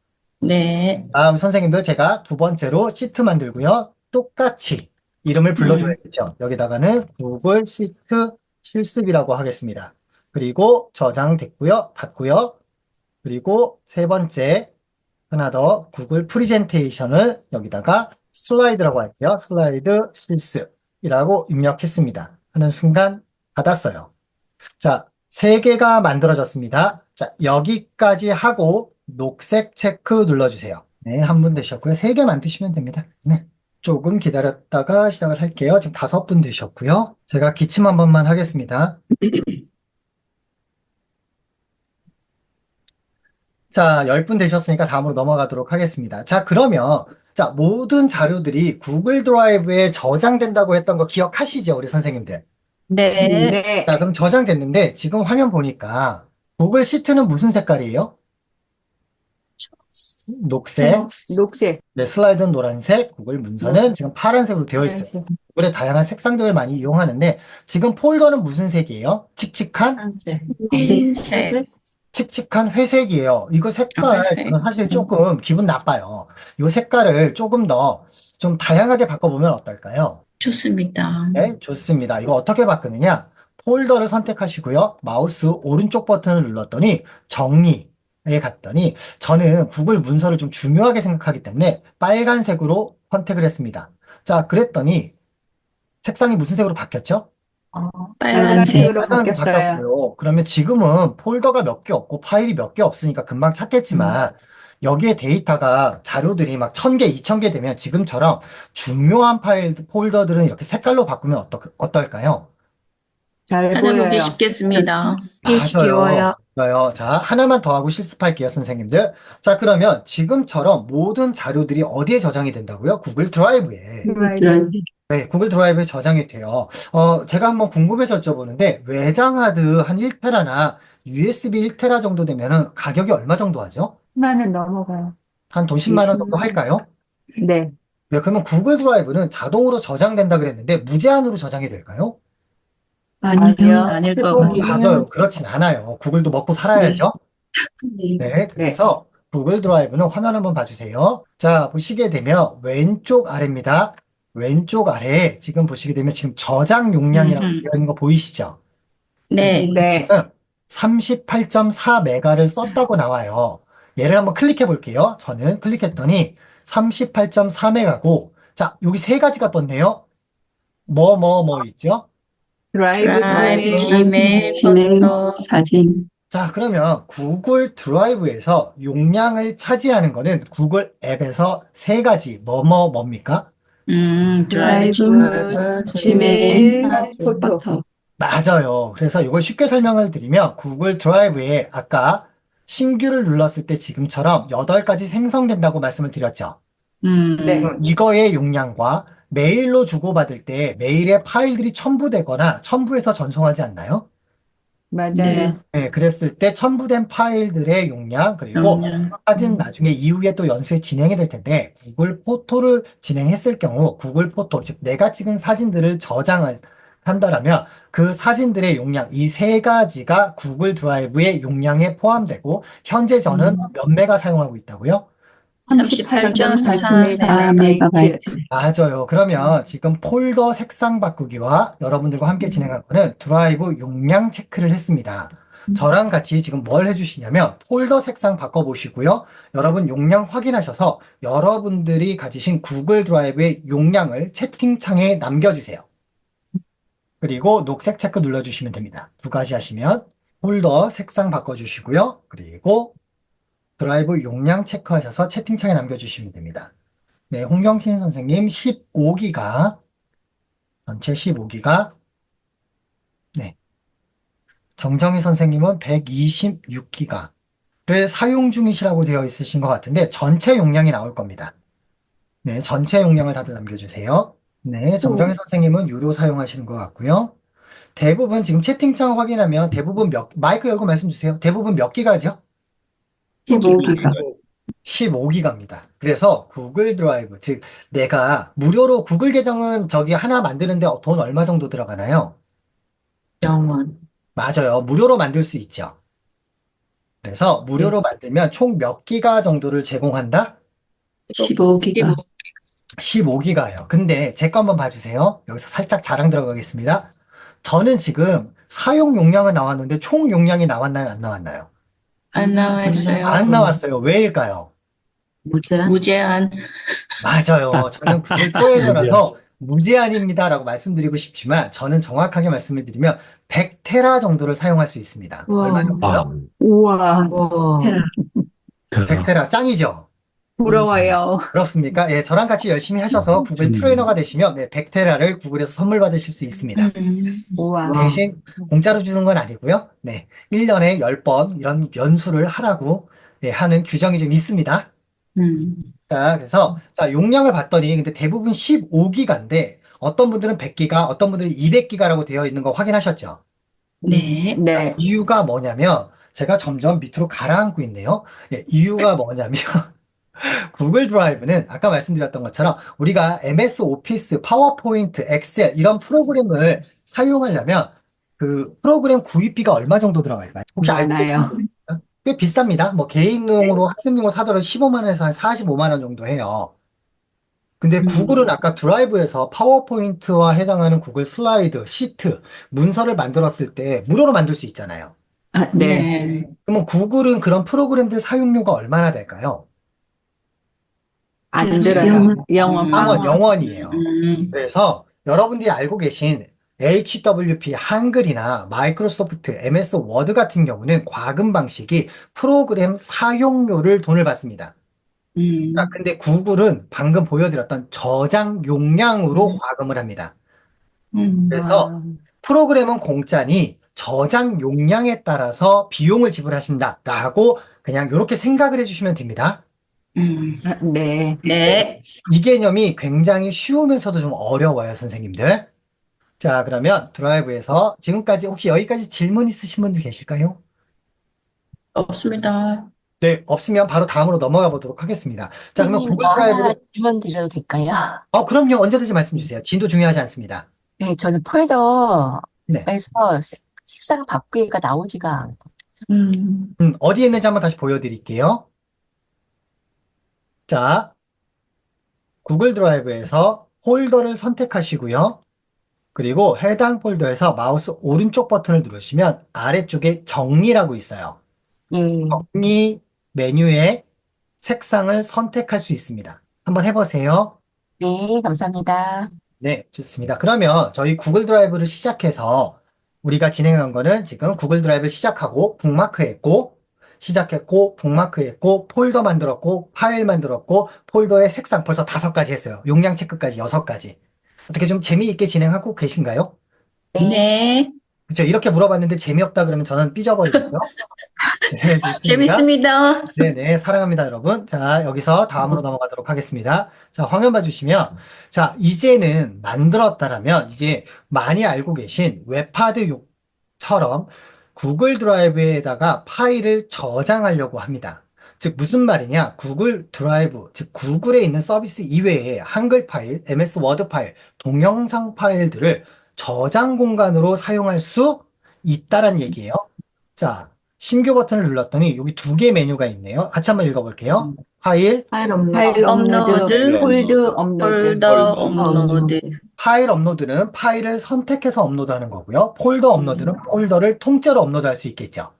네. 우리 선생님들 제가 두 번째로 시트 만들고요. 똑같이 이름을 불러줘야겠죠. 여기다가는 구글 시트 실습이라고 하겠습니다. 그리고 저장됐고요. 닫고요. 그리고 세 번째 하나 더 구글 프레젠테이션을 여기다가 슬라이드라고 할게요. 슬라이드 실습이라고 입력했습니다. 하는 순간 닫았어요. 자, 세 개가 만들어졌습니다. 자, 여기까지 하고 녹색 체크 눌러주세요. 네, 한 분 되셨고요. 세 개 만드시면 됩니다. 네. 조금 기다렸다가 시작을 할게요. 지금 5분 되셨고요. 제가 기침 한 번만 하겠습니다. 자, 10분 되셨으니까 다음으로 넘어가도록 하겠습니다. 자, 그러면 자, 모든 자료들이 구글 드라이브에 저장된다고 했던 거 기억하시죠, 우리 선생님들? 네. 네. 자, 그럼 저장됐는데 지금 화면 보니까 구글 시트는 무슨 색깔이에요? 녹색. 녹색. 네, 슬라이드는 노란색, 구글 문서는 지금 파란색으로 되어 있어요. 구글의 다양한 색상들을 많이 이용하는데 지금 폴더는 무슨 색이에요? 칙칙한? 흰색. 칙칙한 회색이에요. 이거 색깔 회색. 저는 사실 조금 기분 나빠요. 이 색깔을 조금 더 좀 다양하게 바꿔보면 어떨까요? 좋습니다. 네, 좋습니다. 이거 어떻게 바꾸느냐? 폴더를 선택하시고요. 마우스 오른쪽 버튼을 눌렀더니 정리에 갔더니 저는 구글 문서를 좀 중요하게 생각하기 때문에 빨간색으로 선택을 했습니다. 자, 그랬더니 색상이 무슨 색으로 바뀌었죠? 빨간색. 빨간색으로 바뀌었어요. 바뀌었어요. 그러면 지금은 폴더가 몇 개 없고 파일이 몇 개 없으니까 금방 찾겠지만 여기에 데이터가 자료들이 막 1000개, 2000개 되면 지금처럼 중요한 파일 폴더들은 이렇게 색깔로 바꾸면 어떨까요? 잘 찾아보기 보여요. 쉽겠습니다. 맞아요. 맞아요. 자, 하나만 더 하고 실습할게요, 선생님들. 자, 그러면 지금처럼 모든 자료들이 어디에 저장이 된다고요? 구글 드라이브에. 드라이브. 네, 구글 드라이브에 저장이 돼요. 제가 한번 궁금해서 여쭤보는데, 외장 하드 한 1테라나 USB 1테라 정도 되면은 가격이 얼마 정도 하죠? 10만 원 넘어가요. 한 돈 10만 원 정도 할까요? 네. 네, 그러면 구글 드라이브는 자동으로 저장된다 그랬는데, 무제한으로 저장이 될까요? 아니요. 아닐 것 같아요. 맞아요. 그렇진 않아요. 구글도 먹고 살아야죠. 네, 그래서 구글 드라이브는 화면 한번 봐주세요. 자, 보시게 되면 왼쪽 아래입니다. 왼쪽 아래에 지금 보시게 되면 지금 저장 용량이라고 음흠. 되어 있는 거 보이시죠? 네. 네. 지금 38.4메가를 썼다고 나와요. 얘를 한번 클릭해 볼게요. 저는 클릭했더니 38.4메가고, 자, 여기 세 가지가 떴네요. 뭐 있죠? 드라이브, 드라이브, 지메일, 지메일, 포토. 사진. 자, 그러면 구글 드라이브에서 용량을 차지하는 거는 구글 앱에서 세 가지, 뭡니까? 드라이브, 지메일, 사진. 포토. 맞아요. 그래서 이걸 쉽게 설명을 드리면 구글 드라이브에 아까 신규를 눌렀을 때 지금처럼 8가지 생성된다고 말씀을 드렸죠. 네. 이거의 용량과 메일로 주고받을 때 메일에 파일들이 첨부되거나 첨부해서 전송하지 않나요? 맞아요. 네. 네, 그랬을 때 첨부된 파일들의 용량, 그리고 사진 나중에 이후에 또 연수에 진행이 될 텐데, 구글 포토를 진행했을 경우, 구글 포토, 즉, 내가 찍은 사진들을 저장을 한다라면, 그 사진들의 용량, 이 세 가지가 구글 드라이브의 용량에 포함되고, 현재 저는 몇 메가 사용하고 있다고요? 38.4 메가바이트. 맞아요. 그러면 지금 폴더 색상 바꾸기와 여러분들과 함께 진행한 거는 드라이브 용량 체크를 했습니다. 저랑 같이 지금 뭘 해주시냐면 폴더 색상 바꿔보시고요. 여러분 용량 확인하셔서 여러분들이 가지신 구글 드라이브의 용량을 채팅창에 남겨주세요. 그리고 녹색 체크 눌러주시면 됩니다. 두 가지 하시면 폴더 색상 바꿔주시고요. 그리고 드라이브 용량 체크하셔서 채팅창에 남겨주시면 됩니다. 네, 홍경신 선생님 15기가, 전체 15기가, 네, 정정희 선생님은 126기가를 사용 중이시라고 되어 있으신 것 같은데 전체 용량이 나올 겁니다. 네, 전체 용량을 다들 남겨주세요. 네, 정정희 선생님은 유료 사용하시는 것 같고요. 대부분 지금 채팅창 확인하면 대부분 마이크 열고 말씀 주세요. 대부분 몇 기가죠? 15기가. 15기가입니다. 그래서 구글 드라이브, 즉 내가 무료로 구글 계정은 저기 하나 만드는데 돈 얼마 정도 들어가나요? 영원. 맞아요. 무료로 만들 수 있죠. 그래서 무료로 만들면 총 몇 기가 정도를 제공한다? 15기가. 15기가예요. 근데 제 거 한번 봐주세요. 여기서 살짝 자랑 들어가겠습니다. 저는 지금 사용 용량은 나왔는데 총 용량이 나왔나요? 안 나왔나요? 안 나와 있어요. 안 나왔어요. 왜일까요? 무제한. 맞아요. 저는 구글 트레이너라서 무제한입니다라고 말씀드리고 싶지만 저는 정확하게 말씀을 드리면 100테라 정도를 사용할 수 있습니다. 얼마 정도요? 우와. 테라. 100테라 짱이죠? 부러워요. 그렇습니까? 예, 저랑 같이 열심히 하셔서 구글 트레이너가 되시면 네, 100테라를 구글에서 선물 받으실 수 있습니다. 우와. 대신 공짜로 주는 건 아니고요. 네, 1년에 10번 이런 연수를 하라고 네, 하는 규정이 좀 있습니다. 자, 그래서 자, 용량을 봤더니 근데 대부분 15기가인데 어떤 분들은 100기가, 어떤 분들은 200기가라고 되어 있는 거 확인하셨죠? 네. 네. 이유가 뭐냐면 제가 점점 밑으로 가라앉고 있네요. 예, 이유가 뭐냐면 구글 드라이브는 아까 말씀드렸던 것처럼 우리가 MS 오피스, 파워포인트, 엑셀 이런 프로그램을 사용하려면 그 프로그램 구입비가 얼마 정도 들어갈까요? 혹시 알고 많아요. 계세요? 꽤 비쌉니다. 뭐 개인용으로 학습용으로 사더라도 15만 원에서 한 45만 원 정도 해요. 근데 구글은 아까 드라이브에서 파워포인트와 해당하는 구글 슬라이드, 시트, 문서를 만들었을 때 무료로 만들 수 있잖아요. 아, 네. 네. 그러면 구글은 그런 프로그램들 사용료가 얼마나 될까요? 안 들어요. 영어. 한원 영원이에요. 음. 그래서 여러분들이 알고 계신 HWP 한글이나 마이크로소프트 MS 워드 같은 경우는 과금 방식이 프로그램 사용료를 돈을 받습니다. 자, 근데 구글은 방금 보여드렸던 저장 용량으로 과금을 합니다. 그래서 프로그램은 공짜니 저장 용량에 따라서 비용을 지불하신다라고 그냥 이렇게 생각을 해주시면 됩니다. 네. 네. 이 개념이 굉장히 쉬우면서도 좀 어려워요, 선생님들. 자, 그러면 드라이브에서 지금까지 혹시 여기까지 질문 있으신 분들 계실까요? 없습니다. 네, 없으면 바로 다음으로 넘어가 보도록 하겠습니다. 자, 그러면 선생님, 구글 저 하나 드라이브를, 질문 드려도 될까요? 그럼요. 언제든지 말씀 주세요. 진도 중요하지 않습니다. 네, 저는 폴더에서 네. 색상 바꾸기가 나오지가 않고. 어디에 있는지 한번 다시 보여드릴게요. 자, 구글 드라이브에서 폴더를 선택하시고요. 그리고 해당 폴더에서 마우스 오른쪽 버튼을 누르시면 아래쪽에 정리라고 있어요. 예, 정리 메뉴에 색상을 선택할 수 있습니다. 한번 해보세요. 네, 감사합니다. 네, 좋습니다. 그러면 저희 구글 드라이브를 시작해서 우리가 진행한 거는 지금 구글 드라이브를 시작하고 시작했고, 북마크했고, 폴더 만들었고, 파일 만들었고, 폴더의 색상 벌써 5가지 했어요. 용량 체크까지 6가지. 어떻게 좀 재미있게 진행하고 계신가요? 네. 그렇죠. 이렇게 물어봤는데 재미없다 그러면 저는 삐져버리겠죠? 네, 좋습니다. 재밌습니다. 네네, 사랑합니다, 여러분. 자, 여기서 다음으로 넘어가도록 하겠습니다. 자, 화면 봐주시면, 자, 이제는 만들었다라면, 이제 많이 알고 계신 웹하드용처럼 구글 드라이브에다가 파일을 저장하려고 합니다. 즉, 무슨 말이냐? 구글 드라이브, 즉, 구글에 있는 서비스 이외에 한글 파일, MS 워드 파일, 동영상 파일들을 저장 공간으로 사용할 수 있다란 얘기예요. 자, 신규 버튼을 눌렀더니 여기 2개 메뉴가 있네요. 같이 한번 읽어볼게요. 파일, 파일 업로드, 업로드, 폴드 업로드. 폴더 업로드. 파일 업로드는 파일을 선택해서 업로드하는 거고요. 폴더 업로드는 폴더를 통째로 업로드할 수 있겠죠.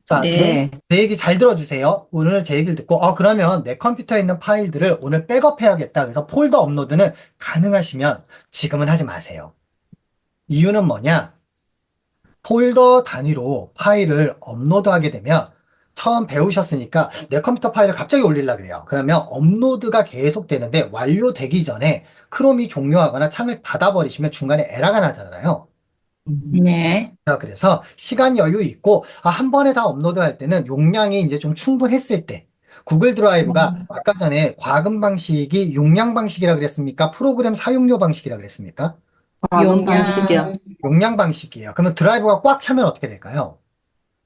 자, 네. 제 얘기 잘 들어주세요. 오늘 제 얘기를 듣고, 그러면 내 컴퓨터에 있는 파일들을 오늘 백업해야겠다. 그래서 폴더 업로드는 가능하시면 지금은 하지 마세요. 이유는 뭐냐? 폴더 단위로 파일을 업로드하게 되면 처음 배우셨으니까 내 컴퓨터 파일을 갑자기 올리려고 해요. 그러면 업로드가 계속 되는데 완료되기 전에 크롬이 종료하거나 창을 닫아버리시면 중간에 에러가 나잖아요. 네. 자, 그래서 시간 여유 있고 한 번에 다 업로드할 때는 용량이 이제 좀 충분했을 때 구글 드라이브가 아까 전에 과금 방식이 용량 방식이라 그랬습니까? 프로그램 사용료 방식이라 그랬습니까? 과금 방식이요. 용량 방식이에요. 그러면 드라이브가 꽉 차면 어떻게 될까요?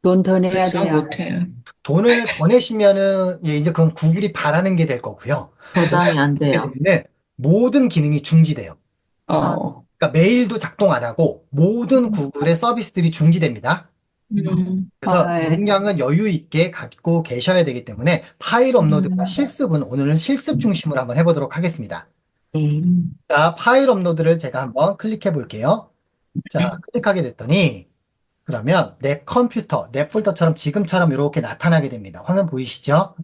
돈 더 내야 잘 돼요. 못해요. 돈을 보내시면은 이제 그건 구글이 바라는 게 될 거고요. 저장이 안 그렇기 때문에 모든 기능이 중지돼요. 그러니까 메일도 작동 안 하고 모든 구글의 서비스들이 중지됩니다. 그래서 네. 용량은 여유 있게 갖고 계셔야 되기 때문에 파일 업로드가 실습은 오늘은 실습 중심으로 한번 해보도록 하겠습니다. 네, 자, 파일 업로드를 제가 한번 클릭해 볼게요. 자, 클릭하게 됐더니 그러면 내 컴퓨터, 내 폴더처럼 지금처럼 이렇게 나타나게 됩니다. 화면 보이시죠?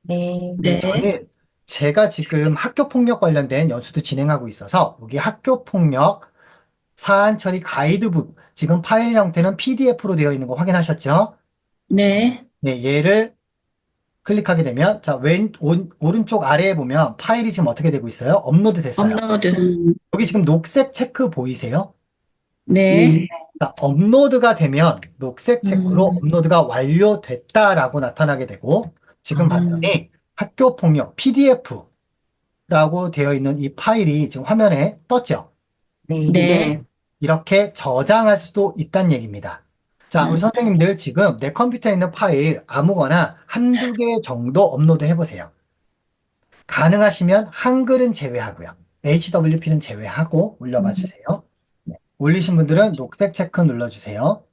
네, 네. 저는 제가 지금 학교 폭력 관련된 연수도 진행하고 있어서 여기 학교 폭력 사안 처리 가이드북 지금 파일 형태는 PDF로 되어 있는 거 확인하셨죠? 네. 네, 얘를 클릭하게 되면 자, 오른쪽 아래에 보면 파일이 지금 어떻게 되고 있어요? 업로드 됐어요. 업로드. 여기 지금 녹색 체크 보이세요? 네. 자, 업로드가 되면 녹색 체크로 업로드가 완료됐다라고 나타나게 되고 지금 봤더니 학교 폭력 PDF라고 되어 있는 이 파일이 지금 화면에 떴죠. 네, 네. 이렇게 저장할 수도 있다는 얘기입니다. 자, 우리 선생님들 지금 내 컴퓨터에 있는 파일 아무거나 한두 개 정도 업로드 해보세요. 가능하시면 한글은 제외하고요. HWP는 제외하고 올려봐 주세요. 네, 올리신 분들은 녹색 체크 눌러주세요.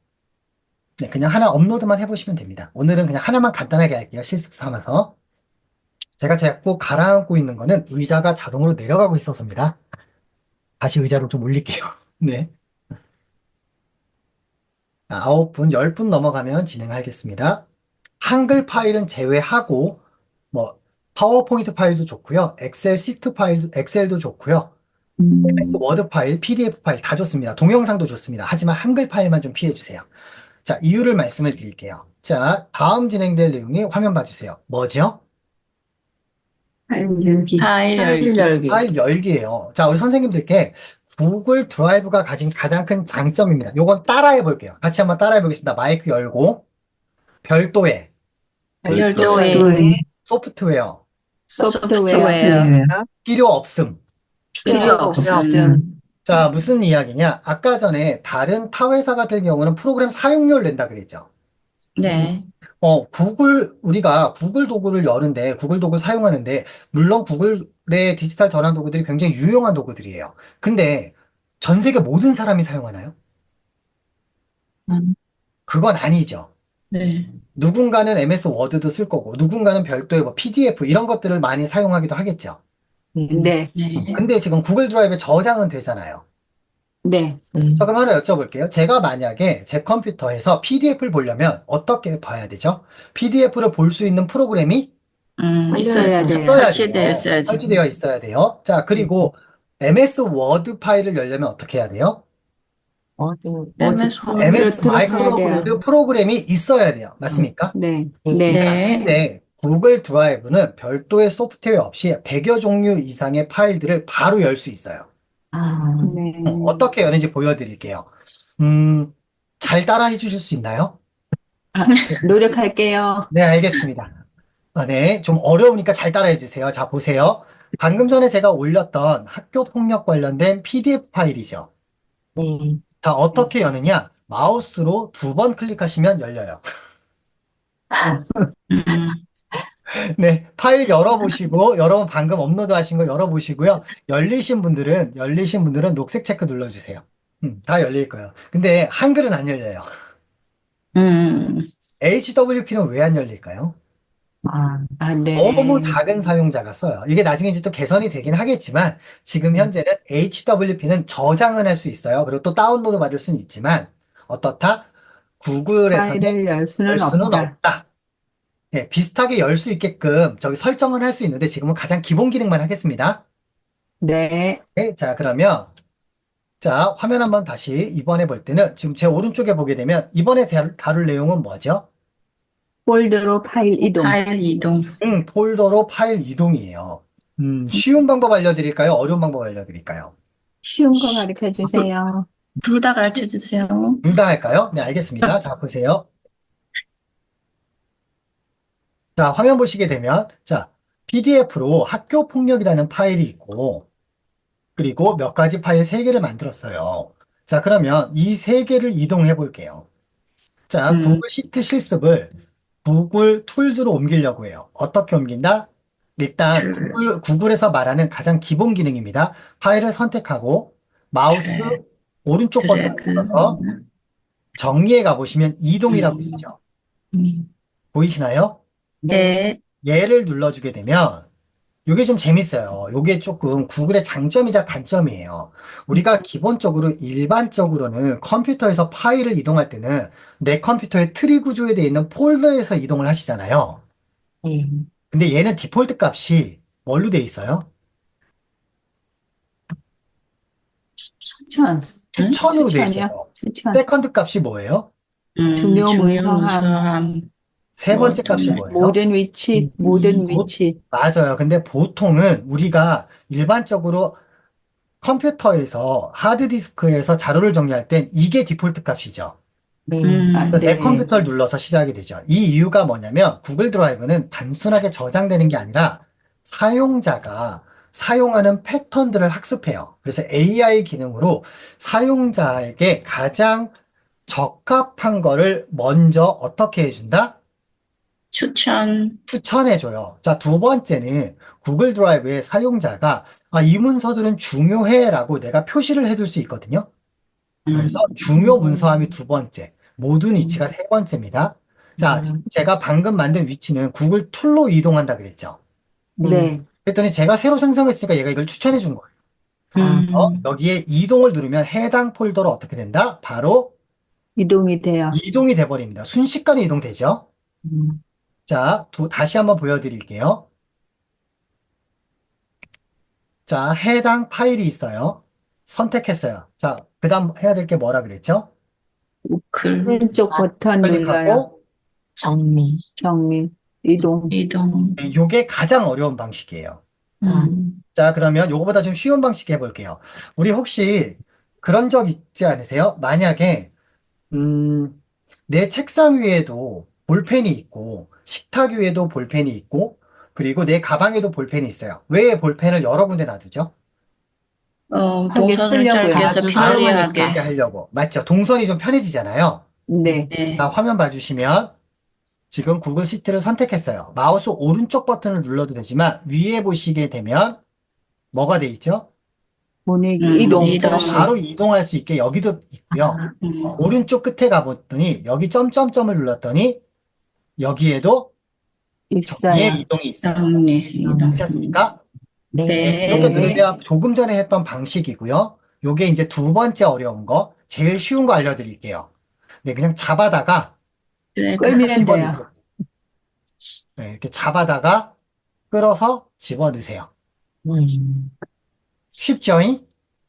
네, 그냥 하나 업로드만 해보시면 됩니다. 오늘은 그냥 하나만 간단하게 할게요. 실습 삼아서. 제가 자꾸 가라앉고 있는 거는 의자가 자동으로 내려가고 있어서입니다. 다시 의자로 좀 올릴게요. 네. 9분, 10분 넘어가면 진행하겠습니다. 한글 파일은 제외하고, 파워포인트 파일도 좋고요. 엑셀 시트 파일, 엑셀도 좋고요. MS 워드 파일, PDF 파일 다 좋습니다. 동영상도 좋습니다. 하지만 한글 파일만 좀 피해주세요. 자, 이유를 말씀을 드릴게요. 자, 다음 진행될 내용이 화면 봐주세요. 뭐죠? 파일 열기. 파일 열기예요. 자, 우리 선생님들께 구글 드라이브가 가진 가장 큰 장점입니다. 요건 따라해 볼게요. 같이 한번 따라해 보겠습니다. 마이크 열고 별도의 별도의 소프트웨어 소프트웨어 필요 없음. 필요 없음. 자, 무슨 이야기냐? 아까 전에 다른 타 회사 같은 경우는 프로그램 사용료를 낸다 그랬죠. 네. 우리가 구글 도구를 여는데, 구글 도구를 사용하는데, 물론 구글의 디지털 전환 도구들이 굉장히 유용한 도구들이에요. 근데 전 세계 모든 사람이 사용하나요? 그건 아니죠. 네. 누군가는 MS 워드도 쓸 거고, 누군가는 별도의 뭐 PDF 이런 것들을 많이 사용하기도 하겠죠. 네, 네. 근데 지금 구글 드라이브에 저장은 되잖아요. 네. 자, 그럼 하나 여쭤볼게요. 제가 만약에 제 컴퓨터에서 PDF를 보려면 어떻게 봐야 되죠? PDF를 볼 수 있는 프로그램이 있어야 돼요. 설치되어 있어야지. 설치되어 있어야 돼요. 자, 그리고 MS 워드 파일을 열려면 어떻게 해야 돼요? MS MS 들어가야 마이크로소프트 돼요. 프로그램이 있어야 돼요. 맞습니까? 네, 네. 네. 네. 근데 구글 드라이브는 별도의 소프트웨어 없이 100여 종류 이상의 파일들을 바로 열 수 있어요. 네. 어떻게 여는지 보여드릴게요. 잘 따라해 주실 수 있나요? 노력할게요. 네, 알겠습니다. 네, 좀 어려우니까 잘 따라해 주세요. 자, 보세요. 방금 전에 제가 올렸던 학교 폭력 관련된 PDF 파일이죠. 네. 자, 어떻게 여느냐? 마우스로 2번 클릭하시면 열려요. 음. 네, 파일 열어보시고, 여러분 방금 업로드 하신 거 열어보시고요. 열리신 분들은 녹색 체크 눌러주세요. 다 열릴 거예요. 근데 한글은 안 열려요. HWP는 왜 안 열릴까요? 네. 너무 작은 사용자가 써요. 이게 나중에 이제 또 개선이 되긴 하겠지만, 지금 현재는 HWP는 저장은 할 수 있어요. 그리고 또 다운로드 받을 수는 있지만, 어떻다? 구글에서는 파일을 열 열 수는 수는 없다. 없다. 네, 비슷하게 열 수 있게끔 저기 설정은 할 수 있는데, 지금은 가장 기본 기능만 하겠습니다. 네. 네, 자, 그러면, 자, 화면 한번 다시 이번에 볼 때는, 지금 제 오른쪽에 보게 되면, 이번에 다룰 내용은 뭐죠? 폴더로 파일 이동. 파일 이동. 폴더로 파일 이동이에요. 쉬운 방법 알려드릴까요? 어려운 방법 알려드릴까요? 쉬운 거 가르쳐 주세요. 둘 다 가르쳐 주세요. 둘 다 할까요? 네, 알겠습니다. 자, 보세요. 자, 화면 보시게 되면, 자, PDF로 학교 폭력이라는 파일이 있고, 그리고 몇 가지 파일 3개를 만들었어요. 자, 그러면 이 3개를 이동해 볼게요. 자, 구글 시트 실습을 구글 툴즈로 옮기려고 해요. 어떻게 옮긴다? 일단 구글에서 말하는 가장 기본 기능입니다. 파일을 선택하고 마우스 오른쪽 버튼을 눌러서 정리해 가보시면 이동이라고 있죠. 보이시나요? 네. 얘를 눌러주게 되면 이게 좀 재밌어요. 이게 조금 구글의 장점이자 단점이에요. 우리가 기본적으로 일반적으로는 컴퓨터에서 파일을 이동할 때는 내 컴퓨터의 트리 구조에 되어 있는 폴더에서 이동을 하시잖아요. 네. 근데 얘는 디폴트 값이 뭘로 돼 있어요? 추천. 추천으로 돼 추천이요? 있어요. 추천. 세컨드 값이 뭐예요? 중요 문서함. 문서함. 세 번째 값이 뭐예요? 모든 위치, 모든 모- 위치. 맞아요. 근데 보통은 우리가 일반적으로 컴퓨터에서 하드디스크에서 자료를 정리할 땐 이게 디폴트 값이죠. 네. 그래서 내 네. 컴퓨터를 눌러서 시작이 되죠. 이 이유가 뭐냐면 구글 드라이브는 단순하게 저장되는 게 아니라 사용자가 사용하는 패턴들을 학습해요. 그래서 AI 기능으로 사용자에게 가장 적합한 거를 먼저 어떻게 해준다? 추천. 추천해줘요. 자, 두 번째는 구글 드라이브의 사용자가 이 문서들은 중요해라고 내가 표시를 해둘 수 있거든요. 그래서 중요 문서함이 두 번째, 모든 위치가 세 번째입니다. 자, 지금 제가 방금 만든 위치는 구글 툴로 이동한다 그랬죠. 네. 그랬더니 제가 새로 생성했으니까 얘가 이걸 추천해 준 거예요. 여기에 이동을 누르면 해당 폴더로 어떻게 된다? 바로 이동이 돼요. 이동이 돼버립니다. 순식간에 이동되죠. 음. 자, 다시 한번 보여드릴게요. 자, 해당 파일이 있어요. 선택했어요. 자, 그 다음 해야 될 게 뭐라 그랬죠? 왼쪽 버튼 눌러요. 클릭하고, 정리. 정리, 이동. 이동. 요게 가장 어려운 방식이에요. 음. 자, 자, 그러면 요거보다 좀 쉬운 방식 해볼게요. 우리 혹시 그런 적 있지 않으세요? 만약에, 내 책상 위에도 볼펜이 있고, 식탁 위에도 볼펜이 있고, 그리고 내 가방에도 볼펜이 있어요. 왜 볼펜을 여러 군데 놔두죠? 하게 동선을 쓰려고요. 짧게 해서 자주 알맞게 편리하게. 하려고. 맞죠? 동선이 좀 편해지잖아요. 네. 네. 자, 화면 봐주시면 지금 구글 시트를 선택했어요. 마우스 오른쪽 버튼을 눌러도 되지만 위에 보시게 되면 뭐가 돼 있죠? 보내기, 이동. 이동. 바로 이동할 수 있게 여기도 있고요. 아, 오른쪽 끝에 가봤더니 여기 점점점을 눌렀더니 여기에도 정리의 있어요. 이동이 있어요. 정리, 이동. 괜찮습니까? 네. 이렇게 네. 누르면 조금 전에 했던 방식이고요. 요게 이제 두 번째 어려운 거, 제일 쉬운 거 알려드릴게요. 네, 그냥 잡아다가 끌면 집어넣으세요. 돼요. 네, 이렇게 잡아다가 끌어서 집어넣으세요. 쉽죠잉?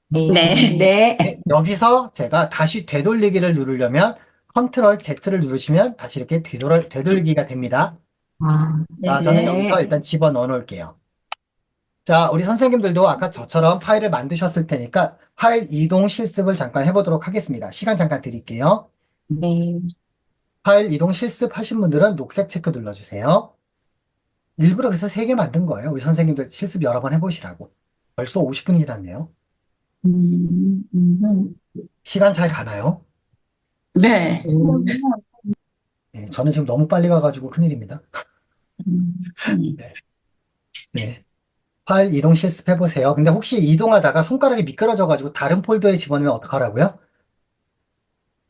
네. 네. 네. 네, 여기서 제가 다시 되돌리기를 누르려면 컨트롤 Z를 누르시면 다시 이렇게 되돌리기가 됩니다. 아, 자, 저는 네. 여기서 일단 집어넣어 놓을게요. 자, 우리 선생님들도 아까 저처럼 파일을 만드셨을 테니까 파일 이동 실습을 잠깐 해보도록 하겠습니다. 시간 잠깐 드릴게요. 네. 파일 이동 실습하신 분들은 녹색 체크 눌러주세요. 일부러 그래서 3개 만든 거예요. 우리 선생님들 실습 여러 번 해보시라고. 벌써 50분이 지났네요. 음, 음. 시간 잘 가나요? 네. 네, 저는 지금 너무 빨리 가가지고 큰일입니다. 음, 음. 네. 파일 이동 실습해보세요. 근데 혹시 이동하다가 손가락이 미끄러져가지고 다른 폴더에 집어넣으면 어떡하라고요?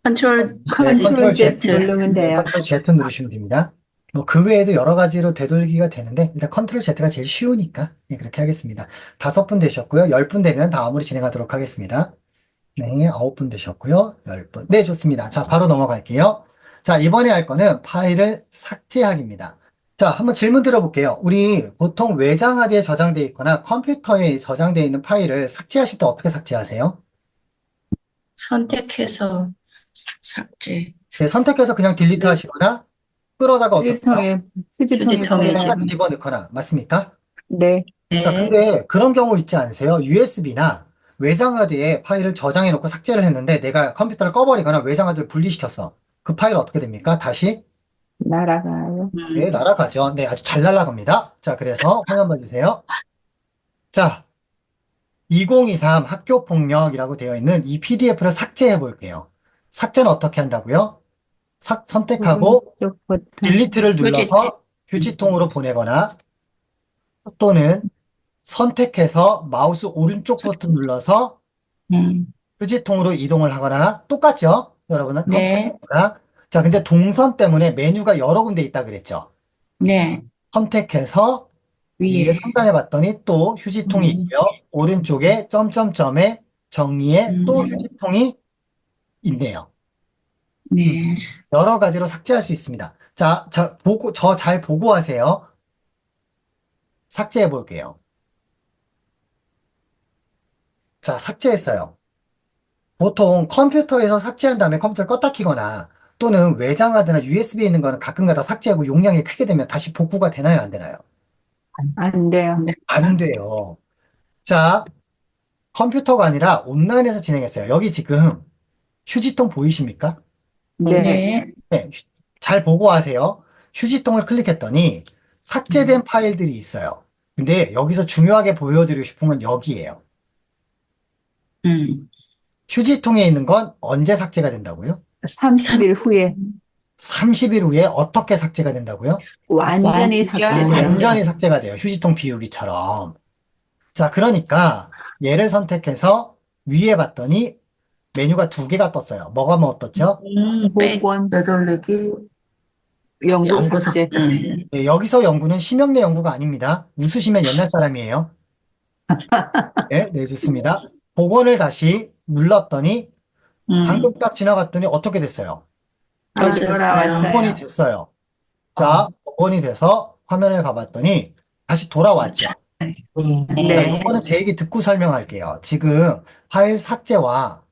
컨트롤 컨트롤 Z Z. 누르면 돼요. 컨트롤 Z 누르시면 됩니다. 뭐 그 외에도 여러 가지로 되돌리기가 되는데 일단 컨트롤 Z가 제일 쉬우니까 예, 그렇게 하겠습니다. 5분 되셨고요. 10분 되면 다음으로 진행하도록 하겠습니다. 네, 9분 되셨고요. 10분. 네, 좋습니다. 자, 바로 넘어갈게요. 자, 이번에 할 거는 파일을 삭제하기입니다. 자, 한번 질문 들어볼게요. 우리 보통 외장 하드에 저장되어 있거나 컴퓨터에 저장되어 있는 파일을 삭제하실 때 어떻게 삭제하세요? 선택해서 삭제. 네, 선택해서 그냥 딜리트 하시거나 끌어다가 어떻게 해요? 휴지통에 휴지통에 보내요. 집어넣거나 맞습니까? 네. 자, 네. 근데 그런 경우 있지 않으세요? USB나 외장 하드에 파일을 저장해 놓고 삭제를 했는데 내가 컴퓨터를 꺼버리거나 외장 하드를 분리시켰어. 그 파일 어떻게 됩니까? 다시 날아가요. 네, 날아가죠. 네, 아주 잘 날아갑니다. 자, 그래서 화면 봐주세요. 자, 2023 학교폭력이라고 되어 있는 이 PDF를 삭제해 볼게요. 삭제는 어떻게 한다고요? 선택하고 오른쪽 버튼. 딜리트를 눌러서 휴지통으로 보내거나 또는 선택해서 마우스 오른쪽 버튼 눌러서 음. 휴지통으로 이동을 하거나 똑같죠? 여러분은 네. 컴퓨터가. 자, 근데 동선 때문에 메뉴가 여러 군데 있다 그랬죠? 네. 선택해서 위에 위에. 상단에 봤더니 또 휴지통이 있고요. 오른쪽에 점점점에 정리에 또 휴지통이 있네요. 네. 여러 가지로 삭제할 수 있습니다. 자, 저 잘 보고 하세요. 삭제해 볼게요. 자, 삭제했어요. 보통 컴퓨터에서 삭제한 다음에 컴퓨터를 껐다 키거나 또는 외장하드나 USB에 있는 거는 가끔가다 삭제하고 용량이 크게 되면 다시 복구가 되나요? 안 되나요? 안 돼요. 네. 안 돼요. 자, 컴퓨터가 아니라 온라인에서 진행했어요. 여기 지금 휴지통 보이십니까? 네. 네. 네, 잘 보고 하세요. 휴지통을 클릭했더니 삭제된 파일들이 있어요. 근데 여기서 중요하게 보여드리고 싶은 건 여기예요. 음. 휴지통에 있는 건 언제 삭제가 된다고요? 30일 후에 30일 후에 어떻게 삭제가 된다고요? 완전히 완전히 삭제돼요. 완전히 삭제가 돼요. 휴지통 비우기처럼. 자, 그러니까 얘를 선택해서 위에 봤더니 메뉴가 2개가 떴어요. 뭐가 뭐 떴죠? 복원, 되돌리기, 연구 연구 삭제. 삭제. 네, 여기서 연구는 심형래 연구가 아닙니다. 웃으시면 옛날 사람이에요. 네, 네, 좋습니다. 복원을 다시 눌렀더니 방금 딱 지나갔더니 어떻게 됐어요? 안 됐어요. 돌아왔어요. 복원이 됐어요. 자, 복원이 돼서 화면을 가봤더니 다시 돌아왔죠. 네. 자, 네. 이거는 제 얘기 듣고 설명할게요. 지금 파일 삭제와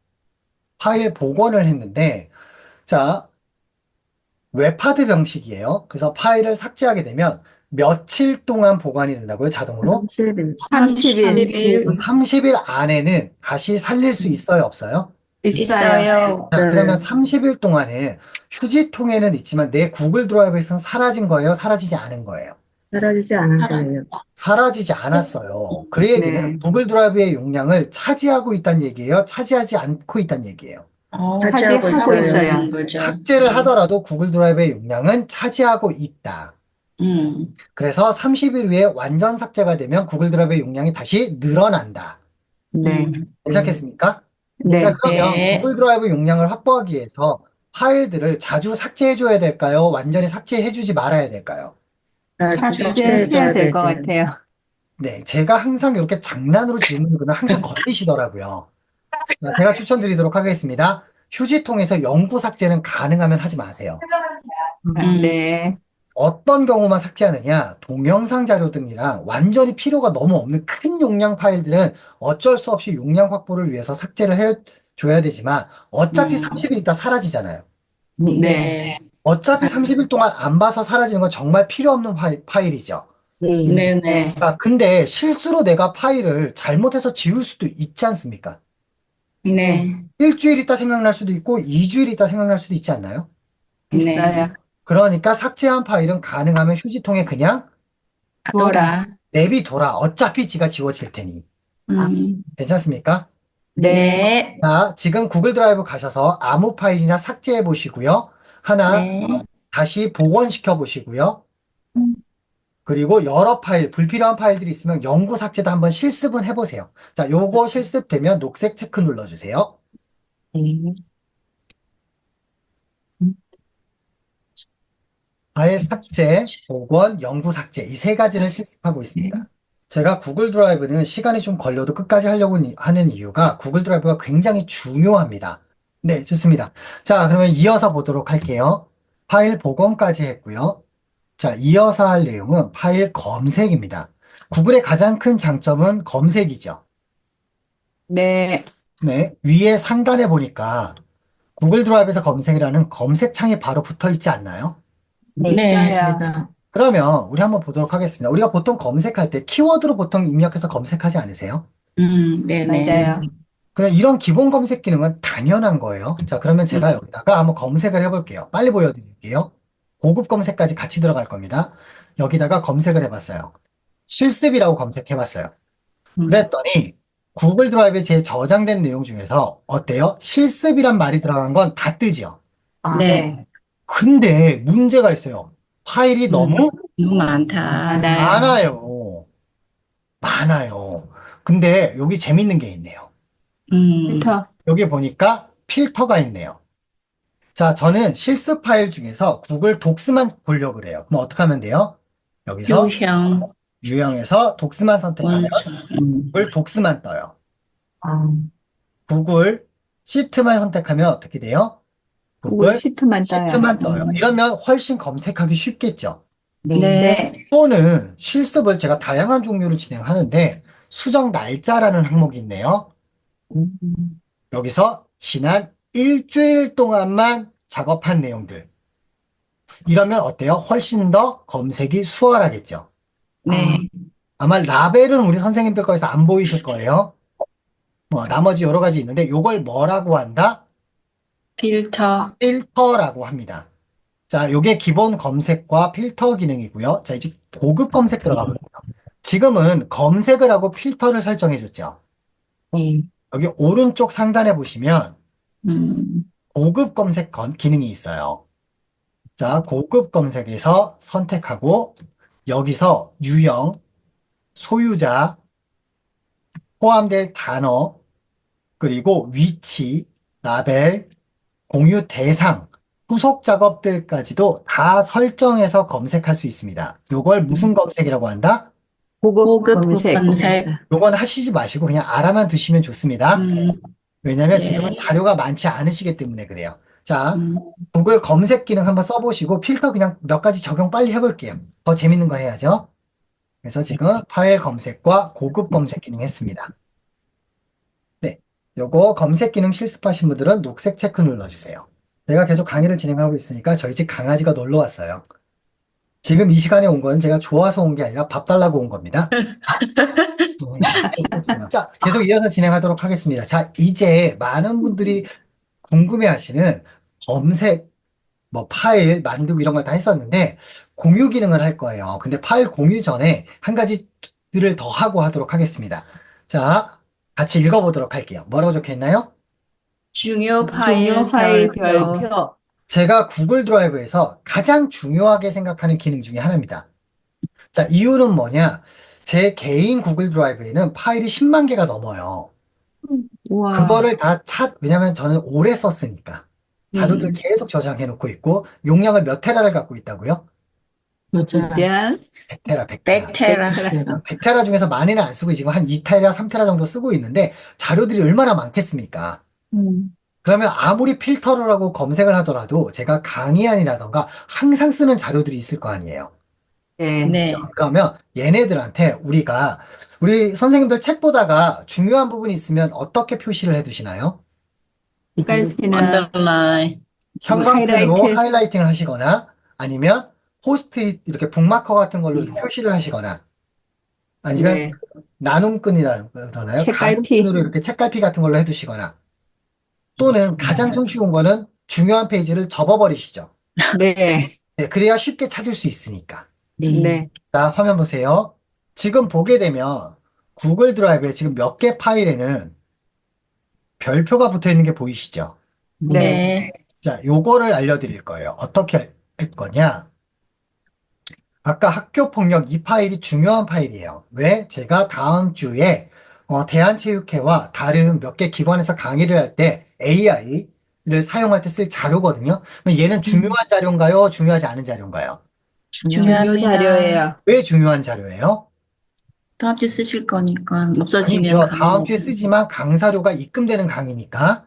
파일 복원을 했는데, 자, 웹하드 방식이에요. 그래서 파일을 삭제하게 되면 며칠 동안 보관이 된다고요, 자동으로? 30일. 30일 30일 안에는 다시 살릴 수 있어요, 없어요? 있어요. 있어요. 자, 그러면 네. 30일 동안에 휴지통에는 있지만 내 구글 드라이브에서는 사라진 거예요? 사라지지 않은 거예요? 사라지지 않은 거예요. 사라지지 않았어요. 그 얘기는 네. 구글 드라이브의 용량을 차지하고 있다는 얘기예요? 차지하지 않고 있다는 얘기예요? 차지하고 있어요. 있는 거죠. 삭제를 하더라도 구글 드라이브의 용량은 차지하고 있다. 그래서 30일 후에 완전 삭제가 되면 구글 드라이브의 용량이 다시 늘어난다. 네. 괜찮겠습니까? 네. 자, 그러면 네. 구글 드라이브 용량을 확보하기 위해서 파일들을 자주 삭제해줘야 될까요? 완전히 삭제해주지 말아야 될까요? 삭제해야 될 것 같아요. 네, 제가 항상 이렇게 장난으로 질문을 드리면 항상 걸리시더라고요. 자, 제가 추천드리도록 하겠습니다. 휴지통에서 영구 삭제는 가능하면 하지 마세요. 네. 어떤 경우만 삭제하느냐? 동영상 자료 등이랑 완전히 필요가 너무 없는 큰 용량 파일들은 어쩔 수 없이 용량 확보를 위해서 삭제를 해줘야 되지만 어차피 30일 있다 사라지잖아요. 네. 어차피 30일 동안 안 봐서 사라지는 건 정말 필요 없는 파일이죠. 네. 네. 아, 근데 실수로 내가 파일을 잘못해서 지울 수도 있지 않습니까? 네. 일주일 있다 생각날 수도 있고 2주일 있다 생각날 수도 있지 않나요? 있어요. 그러니까 삭제한 파일은 가능하면 휴지통에 그냥 돌아. 내비둬라. 어차피 지가 지워질 테니. 괜찮습니까? 네. 네. 자, 지금 구글 드라이브 가셔서 아무 파일이나 삭제해 보시고요. 하나 네. 다시 복원시켜 보시고요. 그리고 여러 파일, 불필요한 파일들이 있으면 영구 삭제도 한번 실습은 해보세요. 자, 요거 실습되면 녹색 체크 눌러주세요. 파일 삭제, 복원, 영구 삭제 이 세 가지를 실습하고 있습니다. 제가 구글 드라이브는 시간이 좀 걸려도 끝까지 하려고 하는 이유가 구글 드라이브가 굉장히 중요합니다. 네, 좋습니다. 자, 그러면 이어서 보도록 할게요. 파일 복원까지 했고요. 자, 이어서 할 내용은 파일 검색입니다. 구글의 가장 큰 장점은 검색이죠. 네. 네, 위에 상단에 보니까 구글 드라이브에서 검색이라는 검색창이 바로 붙어 있지 않나요? 네. 있어요. 그러면 우리 한번 보도록 하겠습니다. 우리가 보통 검색할 때 키워드로 보통 입력해서 검색하지 않으세요? 네. 맞아요. 그럼 이런 기본 검색 기능은 당연한 거예요. 자, 그러면 제가 여기다가 한번 검색을 해볼게요. 빨리 보여드릴게요. 고급 검색까지 같이 들어갈 겁니다. 여기다가 검색을 해봤어요. 실습이라고 검색해봤어요. 그랬더니 구글 드라이브에 제 저장된 내용 중에서 어때요? 실습이란 말이 들어간 건 다 뜨지요. 네. 근데 문제가 있어요. 파일이 너무 너무 많다. 많아요. 많아요. 근데 여기 재밌는 게 있네요. 필터. 여기 보니까 필터가 있네요. 자, 저는 실습 파일 중에서 구글 독스만 보려고 그래요. 그럼 어떻게 하면 돼요? 여기서 유형. 유형에서 독스만 선택하면 구글 독스만 떠요. 구글 시트만 선택하면 어떻게 돼요? 구글 시트만 떠요. 시트만 떠요. 이러면 훨씬 검색하기 쉽겠죠. 네. 또는 실습을 제가 다양한 종류로 진행하는데 수정 날짜라는 항목이 있네요. 여기서 지난 일주일 동안만 작업한 내용들. 이러면 어때요? 훨씬 더 검색이 수월하겠죠. 네. 아마 라벨은 우리 선생님들 거에서 안 보이실 거예요. 뭐 나머지 여러 가지 있는데 이걸 뭐라고 한다? 필터. 필터라고 합니다. 자, 요게 기본 검색과 필터 기능이고요. 자, 이제 고급 검색 들어가 볼게요. 지금은 검색을 하고 필터를 설정해 줬죠. 여기 오른쪽 상단에 보시면 고급 검색 기능이 있어요. 자, 고급 검색에서 선택하고 여기서 유형, 소유자, 포함될 단어, 그리고 위치, 라벨, 공유 대상, 후속 작업들까지도 다 설정해서 검색할 수 있습니다. 요걸 무슨 검색이라고 한다? 고급 검색. 요건 하시지 마시고 그냥 알아만 두시면 좋습니다. 왜냐면 예. 지금은 자료가 많지 않으시기 때문에 그래요. 자, 구글 검색 기능 한번 써보시고 필터 그냥 몇 가지 적용 빨리 해볼게요. 더 재밌는 거 해야죠. 그래서 지금 파일 검색과 고급 검색 기능 했습니다. 네, 요거 검색 기능 실습하신 분들은 녹색 체크 눌러주세요. 제가 계속 강의를 진행하고 있으니까 저희 집 강아지가 놀러 왔어요. 지금 이 시간에 온 거는 제가 좋아서 온 게 아니라 밥 달라고 온 겁니다. 자, 계속 이어서 진행하도록 하겠습니다. 자, 이제 많은 분들이 궁금해하시는 검색, 뭐 파일 만들고 이런 걸 다 했었는데 공유 기능을 할 거예요. 근데 파일 공유 전에 한 가지들을 더 하고 하도록 하겠습니다. 자, 같이 읽어보도록 할게요. 뭐라고 적혀 있나요? 중요 종료 파일 별표. 제가 구글 드라이브에서 가장 중요하게 생각하는 기능 중에 하나입니다. 자, 이유는 뭐냐? 제 개인 구글 드라이브에는 파일이 10만 개가 넘어요. 우와. 그거를 왜냐면 저는 오래 썼으니까. 자료들 계속 저장해 놓고 있고, 용량을 몇 테라를 갖고 있다고요? 맞아. 짠. 100테라, 100테라. 백테라. 100테라 중에서 많이는 안 쓰고 지금 한 2테라, 3테라 정도 쓰고 있는데, 자료들이 얼마나 많겠습니까? 그러면 아무리 필터를 하고 검색을 하더라도 제가 강의안이라던가 항상 쓰는 자료들이 있을 거 아니에요. 네. 네. 그러면 얘네들한테 우리 선생님들 책 보다가 중요한 부분이 있으면 어떻게 표시를 해 두시나요? 깔피나 언더라인. 형광펜으로 하이라이트. 하이라이팅을 하시거나 아니면 포스트잇 이렇게 북마커 같은 걸로 이렇게 표시를 하시거나 아니면 네. 나눔끈이라고 그러나요? 책갈피. 가죽끈으로 이렇게 책갈피 같은 걸로 해 두시거나 또는 가장 손쉬운 거는 중요한 페이지를 접어버리시죠. 네. 네, 그래야 쉽게 찾을 수 있으니까. 네. 자, 화면 보세요. 지금 보게 되면 구글 드라이브에 지금 몇 개 파일에는 별표가 붙어 있는 게 보이시죠? 네. 네. 자, 요거를 알려드릴 거예요. 어떻게 할 거냐? 아까 학교 폭력 이 파일이 중요한 파일이에요. 왜? 제가 다음 주에 대한체육회와 다른 몇 개 기관에서 강의를 할 때 AI를 사용할 때 쓸 자료거든요. 그럼 얘는 중요한 자료인가요? 중요하지 않은 자료인가요? 중요 중요합니다. 자료예요. 왜 중요한 자료예요? 다음 주 쓰실 거니까 없어지면 아니죠. 다음 주에 쓰지만 강사료가 입금되는 강의니까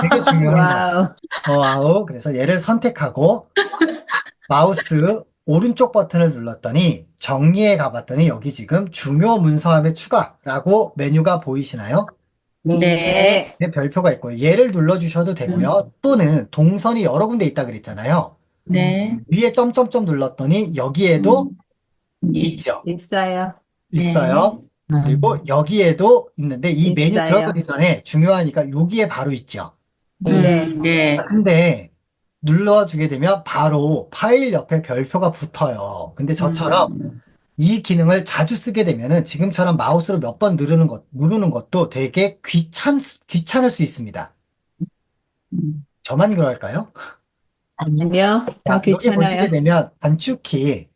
되게 중요한 거. 와우. 와우. 그래서 얘를 선택하고 마우스 오른쪽 버튼을 눌렀더니 정리에 가봤더니 여기 지금 중요 문서함의 추가라고 메뉴가 보이시나요? 네. 네, 별표가 있고요. 얘를 눌러주셔도 되고요. 또는 동선이 여러 군데 있다 그랬잖아요. 네. 위에 점점점 눌렀더니 여기에도 예. 있죠. 있어요. 있어요. 그리고 여기에도 있는데 이 메뉴 있어요. 들어가기 전에 중요하니까 여기에 바로 있죠. 네. 네. 근데 눌러주게 되면 바로 파일 옆에 별표가 붙어요. 근데 저처럼 이 기능을 자주 쓰게 되면은 지금처럼 마우스로 몇 번 누르는 것도 되게 귀찮을 수 있습니다. 저만 그럴까요? 아니요. 자, 더 여기 보시게 귀찮아요. 되면 단축키,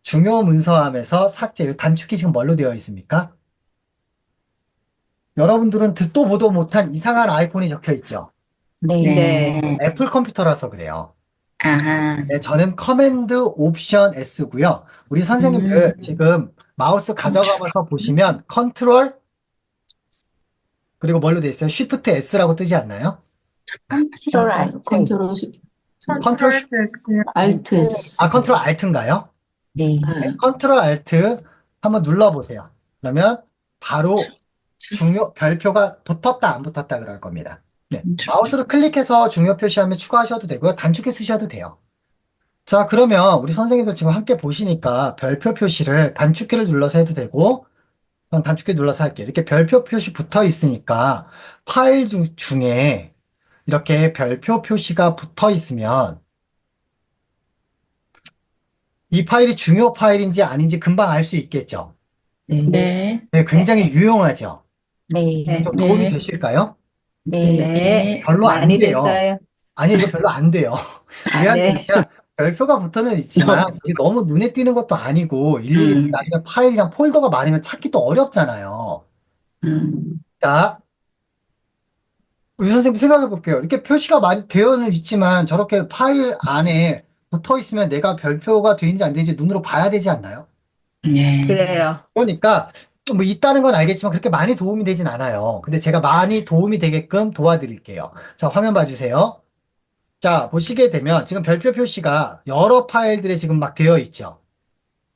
중요 문서함에서 삭제, 이 단축키 지금 뭘로 되어 있습니까? 여러분들은 듣도 보도 못한 이상한 아이콘이 적혀 있죠. 네. 애플 컴퓨터라서 그래요. 아하. 네, 저는 커맨드 옵션 S고요. 우리 선생님들 지금 마우스 가져가면서 보시면 컨트롤 그리고 뭘로 돼 있어요? 쉬프트 S라고 뜨지 않나요? 컨트롤 알트. 컨트롤 알트. 컨트롤 Alt인가요? 네. 컨트롤 Alt 한번 눌러보세요. 그러면 바로 별표가 붙었다 안 붙었다 그럴 겁니다. 네, 마우스로 클릭해서 중요 표시하면 추가하셔도 되고요. 단축키 쓰셔도 돼요. 자, 그러면 우리 선생님들 지금 함께 보시니까 별표 표시를 단축키를 눌러서 해도 되고 전 단축키 눌러서 할게요. 이렇게 별표 표시 붙어 있으니까 파일 중에 이렇게 별표 표시가 붙어 있으면 이 파일이 중요 파일인지 아닌지 금방 알 수 있겠죠. 네. 네, 굉장히 유용하죠. 네. 좀 도움이 네. 되실까요? 네. 별로 안 많이 돼요. 됐어요. 아니, 이거 별로 안 돼요. 왜 안 네. 되냐? 별표가 붙어는 있지만 이게 너무 눈에 띄는 것도 아니고 일일이 나중에 파일이랑 폴더가 많으면 찾기도 어렵잖아요. 자, 우리 선생님 생각해 볼게요. 이렇게 표시가 많이 되어는 있지만 저렇게 파일 안에 붙어 있으면 내가 별표가 되는지 안 되는지 눈으로 봐야 되지 않나요? 네. 그래요. 그러니까 또 뭐 있다는 건 알겠지만 그렇게 많이 도움이 되진 않아요. 근데 제가 많이 도움이 되게끔 도와드릴게요. 자, 화면 봐주세요. 자, 보시게 되면 지금 별표 표시가 여러 파일들에 지금 막 되어 있죠.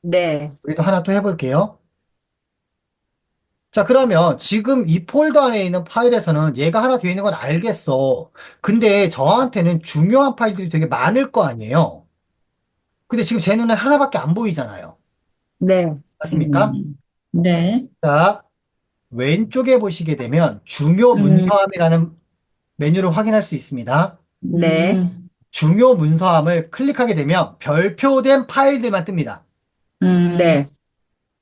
네. 우리도 하나 또 해볼게요. 자, 그러면 지금 이 폴더 안에 있는 파일에서는 얘가 하나 되어 있는 건 알겠어. 근데 저한테는 중요한 파일들이 되게 많을 거 아니에요. 근데 지금 제 눈에 하나밖에 안 보이잖아요. 네. 맞습니까? 네. 자, 왼쪽에 보시게 되면 중요 문서함이라는 메뉴를 확인할 수 있습니다. 네. 중요 문서함을 클릭하게 되면 별표된 파일들만 뜹니다. 네.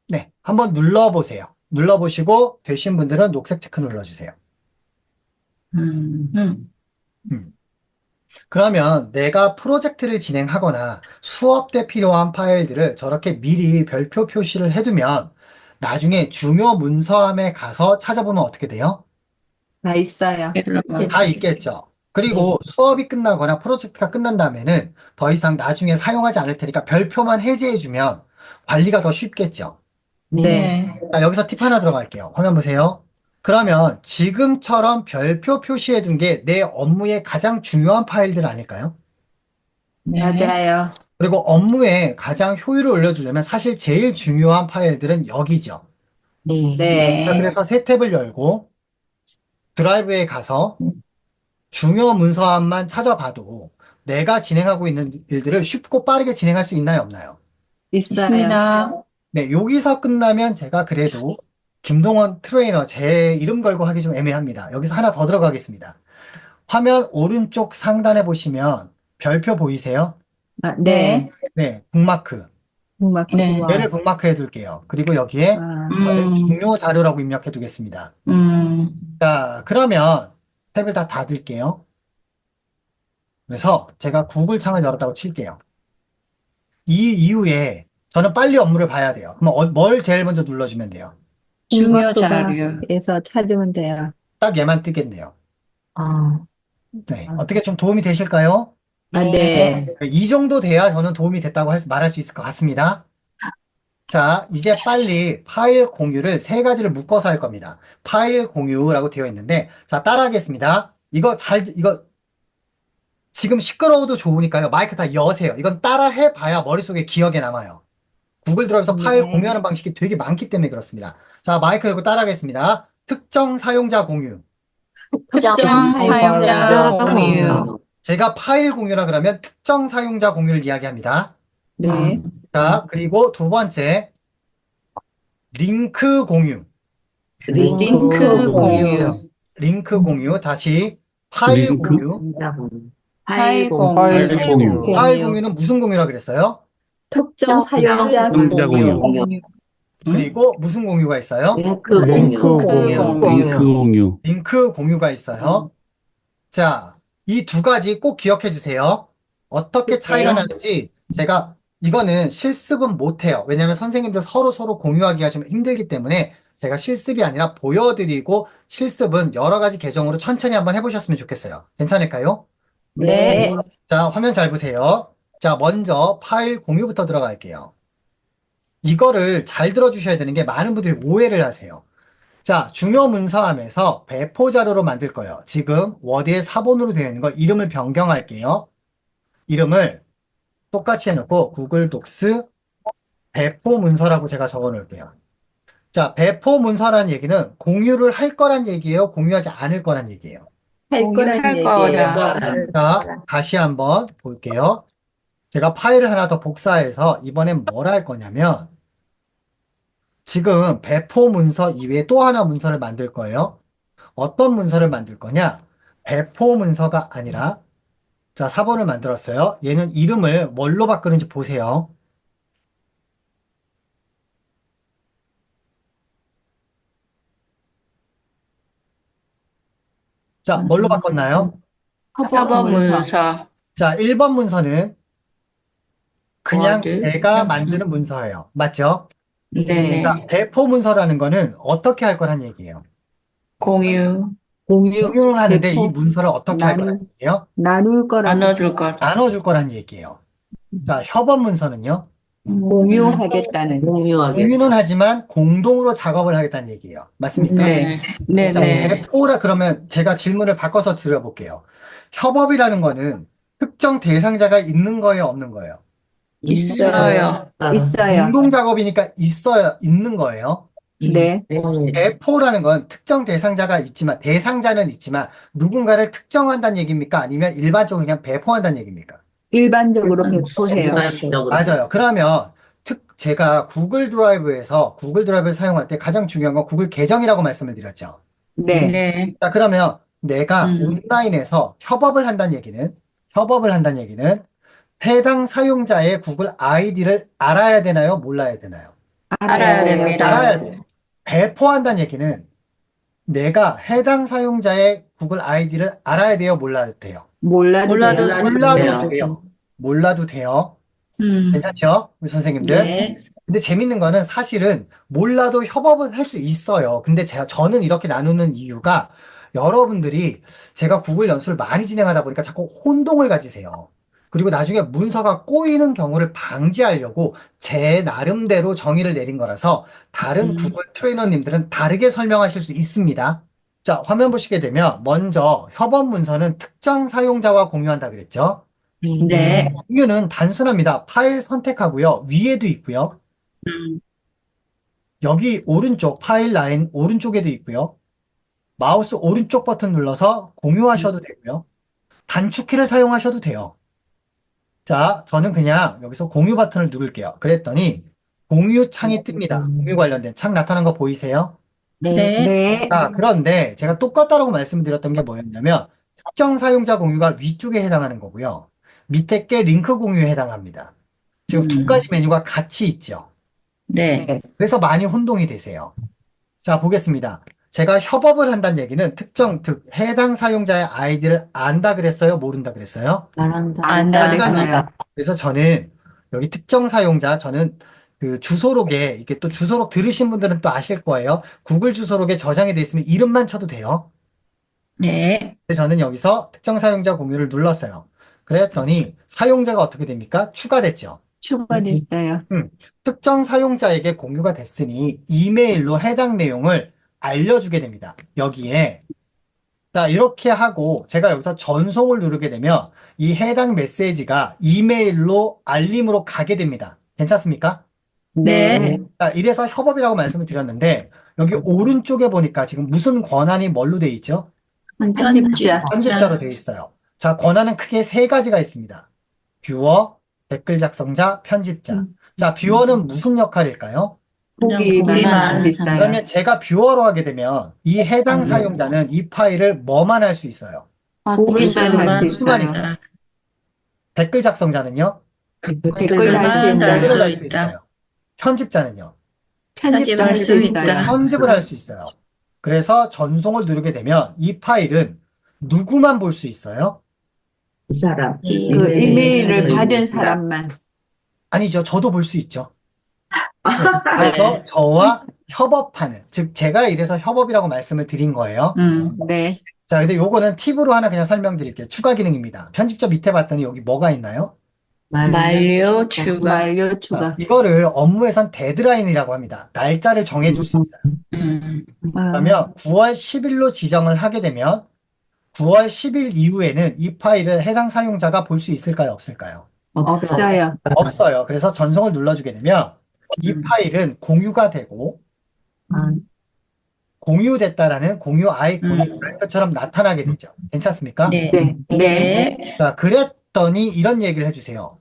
네, 한번 눌러보세요. 눌러보시고 되신 분들은 녹색 체크 눌러주세요. 음. 그러면 내가 프로젝트를 진행하거나 수업 때 필요한 파일들을 저렇게 미리 별표 표시를 해두면 나중에 중요 문서함에 가서 찾아보면 어떻게 돼요? 다 있어요. 다 있겠죠. 그리고 수업이 끝나거나 프로젝트가 끝난 다음에는 더 이상 나중에 사용하지 않을 테니까 별표만 해제해주면 관리가 더 쉽겠죠. 네. 자, 여기서 팁 하나 들어갈게요. 화면 보세요. 그러면 지금처럼 별표 표시해둔 게 내 업무의 가장 중요한 파일들 아닐까요? 맞아요. 그리고 업무에 가장 효율을 올려주려면 사실 제일 중요한 파일들은 여기죠. 네. 자, 그래서 새 탭을 열고 드라이브에 가서 중요 문서함만 찾아봐도 내가 진행하고 있는 일들을 쉽고 빠르게 진행할 수 있나요, 없나요? 있어요. 있습니다. 네, 여기서 끝나면 제가 그래도 김동원 트레이너 제 이름 걸고 하기 좀 애매합니다. 여기서 하나 더 들어가겠습니다. 화면 오른쪽 상단에 보시면 별표 보이세요? 아, 네. 네, 북마크. 정말 네. 좋아. 얘를 북마크해 둘게요. 그리고 여기에 아, 저는 음. 중요 자료라고 입력해 두겠습니다. 자, 그러면 탭을 다 닫을게요. 그래서 제가 구글 창을 열었다고 칠게요. 이 이후에 저는 빨리 업무를 봐야 돼요. 그럼 뭘 제일 먼저 눌러주면 돼요? 중요 자료. 에서 찾으면 돼요. 딱 얘만 뜨겠네요. 아, 네, 어떻게 좀 도움이 되실까요? 네. 이 정도 돼야 저는 도움이 됐다고 말할 수 있을 것 같습니다. 자, 이제 빨리 파일 공유를 세 가지를 묶어서 할 겁니다. 파일 공유라고 되어 있는데, 자, 따라하겠습니다. 이거 지금 시끄러워도 좋으니까요. 마이크 다 여세요. 이건 따라 해봐야 머릿속에 기억에 남아요. 구글 드라이브에서 파일 네. 공유하는 방식이 되게 많기 때문에 그렇습니다. 자, 마이크 열고 따라하겠습니다. 특정 사용자 공유. 특정 사용자 공유. 제가 파일 공유라 그러면 특정 사용자 공유를 이야기합니다. 네. 자, 그리고 두 번째, 링크 공유. 링크 공유. 링크 공유. 다시 파일 링크? 공유. 파일 공유. 파일 공유는 무슨 공유라 그랬어요? 특정 사용자 사용자 공유. 공유. 그리고 무슨 공유가 있어요? 링크 공유. 링크 공유. 링크 공유가 있어요. 자, 이 두 가지 꼭 기억해 주세요. 어떻게 차이가 나는지 제가 이거는 실습은 못해요. 왜냐하면 선생님들 서로 공유하기가 좀 힘들기 때문에 제가 실습이 아니라 보여드리고 실습은 여러 가지 계정으로 천천히 한번 해보셨으면 좋겠어요. 괜찮을까요? 네. 자, 화면 잘 보세요. 자, 먼저 파일 공유부터 들어갈게요. 이거를 잘 들어주셔야 되는 게 많은 분들이 오해를 하세요. 자, 중요 문서함에서 배포 자료로 만들 거예요. 지금 워드에 사본으로 되어 있는 거 이름을 변경할게요. 이름을 똑같이 해놓고 구글 독스 배포 문서라고 제가 적어 놓을게요. 자, 배포 문서라는 얘기는 공유를 할 거란 얘기예요? 공유하지 않을 거란 얘기예요? 할 거란 할 얘기예요. 거다. 자, 다시 한번 볼게요. 제가 파일을 하나 더 복사해서 이번엔 뭘 할 거냐면 지금 배포 문서 이외에 또 하나 문서를 만들 거예요. 어떤 문서를 만들 거냐? 배포 문서가 아니라 자, 4번을 만들었어요. 얘는 이름을 뭘로 바꾸는지 보세요. 자, 뭘로 바꿨나요? 협업 문서. 자, 1번 문서는 그냥 워드. 제가 만드는 문서예요. 맞죠? 네네. 자, 배포 문서라는 거는 어떻게 할 거란 얘기예요. 공유. 공유는 하는데 이 배포. 문서를 어떻게 할 거란 얘기예요? 나눌 거란 나눠줄 것. 나눠줄 거란 얘기예요. 자, 협업 문서는요? 공유하겠다는. 공유는 하지만 공동으로 작업을 하겠다는 얘기예요. 맞습니까? 네. 자, 네네. 배포라 그러면 제가 질문을 바꿔서 드려볼게요. 협업이라는 거는 특정 대상자가 있는 거예요, 없는 거예요? 있어요. 있어요. 공동 작업이니까 있는 거예요. 네. 배포라는 건 특정 대상자가 있지만 누군가를 특정한다는 얘기입니까? 아니면 일반적으로 그냥 배포한다는 얘기입니까? 일반적으로 배포해요. 맞아요. 그러면 제가 구글 드라이브를 사용할 때 가장 중요한 건 구글 계정이라고 말씀을 드렸죠. 네. 네. 자, 그러면 내가 음. 온라인에서 협업을 한다는 얘기는 해당 사용자의 구글 아이디를 알아야 되나요? 몰라야 되나요? 알아야 됩니다. 알아야 돼요. 배포한다는 얘기는 내가 해당 사용자의 구글 아이디를 알아야 돼요? 몰라야 돼요? 몰라도 몰라도 돼요. 몰라도 돼요. 몰라도 돼요. 괜찮죠? 우리 선생님들? 네. 근데 재밌는 거는 사실은 몰라도 협업을 할 수 있어요. 근데 저는 이렇게 나누는 이유가 여러분들이 제가 구글 연수를 많이 진행하다 보니까 자꾸 혼동을 가지세요. 그리고 나중에 문서가 꼬이는 경우를 방지하려고 제 나름대로 정의를 내린 거라서 다른 구글 트레이너님들은 다르게 설명하실 수 있습니다. 자, 화면 보시게 되면 먼저 협업 문서는 특정 사용자와 공유한다 그랬죠? 네. 공유는 단순합니다. 파일 선택하고요. 위에도 있고요. 음. 여기 오른쪽 파일 라인 오른쪽에도 있고요. 마우스 오른쪽 버튼 눌러서 공유하셔도 되고요. 단축키를 사용하셔도 돼요. 자, 저는 그냥 여기서 공유 버튼을 누를게요. 그랬더니 공유 창이 뜹니다. 공유 관련된 창 나타난 거 보이세요? 네. 네. 자, 그런데 제가 똑같다라고 말씀드렸던 게 뭐였냐면 특정 사용자 공유가 위쪽에 해당하는 거고요. 밑에 게 링크 공유에 해당합니다. 지금 두 가지 메뉴가 같이 있죠. 네. 그래서 많이 혼동이 되세요. 자, 보겠습니다. 제가 협업을 한다는 얘기는 해당 사용자의 아이디를 안다 그랬어요? 모른다 그랬어요? 안다. 알아요. 그래서 저는 여기 특정 사용자, 저는 그 주소록에, 이게 또 주소록 들으신 분들은 또 아실 거예요. 구글 주소록에 저장이 돼 있으면 이름만 쳐도 돼요. 네. 근데 저는 여기서 특정 사용자 공유를 눌렀어요. 그랬더니 사용자가 어떻게 됩니까? 추가됐죠. 추가됐어요. 특정 사용자에게 공유가 됐으니 이메일로 해당 내용을 알려주게 됩니다. 여기에. 자, 이렇게 하고 제가 여기서 전송을 누르게 되면 이 해당 메시지가 이메일로 알림으로 가게 됩니다. 괜찮습니까? 네. 자, 이래서 협업이라고 말씀을 드렸는데 여기 오른쪽에 보니까 지금 무슨 권한이 뭘로 돼 있죠? 편집자. 편집자로 되어 있어요. 자, 권한은 크게 세 가지가 있습니다. 뷰어, 댓글 작성자, 편집자. 자, 뷰어는 무슨 역할일까요? 보기만 있어요. 그러면 제가 뷰어로 하게 되면 이 해당 사용자는 이 파일을 뭐만 할 수 있어요? 보기만 할 수 무슨만 있어요. 있어요? 댓글 작성자는요? 댓글 할 수 할 있어요. 수 댓글을 할 수 있다. 있어요. 편집자는요? 편집도 할 수 있어요. 편집을 할 수 있어요. 그래서 전송을 누르게 되면 이 파일은 누구만 볼 수 있어요? 그 이메일을 받은 사람만. 아니죠. 저도 볼 수 있죠. 네, 그래서 저와 협업하는, 즉 제가 이래서 협업이라고 말씀을 드린 거예요. 네. 자, 근데 요거는 팁으로 하나 그냥 설명드릴게요. 추가 기능입니다. 편집자 밑에 봤더니 여기 뭐가 있나요? 만료 추가. 완료 자, 추가. 이거를 업무에선 데드라인이라고 합니다. 날짜를 정해줄 수 있어요. 그러면 9월 10일로 지정을 하게 되면 9월 10일 이후에는 이 파일을 해당 사용자가 볼 수 있을까요? 없을까요? 없어요. 없어요. 그래서 전송을 눌러주게 되면 이 파일은 공유가 되고 공유됐다라는 공유 아이콘이 별표처럼 나타나게 되죠. 괜찮습니까? 네. 네. 네. 네. 자, 그랬더니 이런 얘기를 해주세요.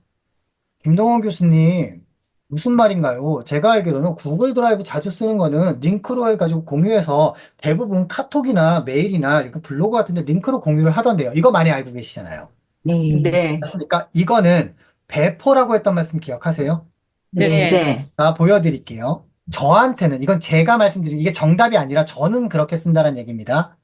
김동원 교수님, 무슨 말인가요? 제가 알기로는 구글 드라이브 자주 쓰는 거는 링크로 해가지고 공유해서 대부분 카톡이나 메일이나 이렇게 블로그 같은 데 링크로 공유를 하던데요. 이거 많이 알고 계시잖아요. 네. 맞습니까? 이거는 배포라고 했던 말씀 기억하세요? 네. 네. 자, 보여드릴게요. 저한테는, 이건 제가 말씀드린, 이게 정답이 아니라 저는 그렇게 쓴다는 얘기입니다.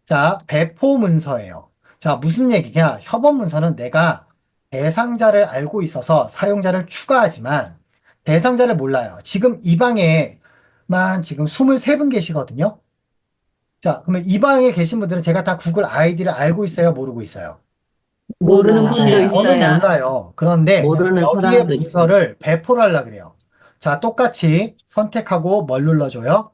자, 배포 문서예요. 자, 무슨 얘기냐? 협업 문서는 내가 대상자를 알고 있어서 사용자를 추가하지만 대상자를 몰라요. 지금 이 방에만 지금 23분 계시거든요. 자, 그러면 이 방에 계신 분들은 제가 다 구글 아이디를 알고 있어요? 모르고 있어요? 모르는 분도 몰라요. 저는 있어요. 몰라요. 그런데 여기에 문서를 배포를 하려고 그래요. 자, 똑같이 선택하고 뭘 눌러줘요?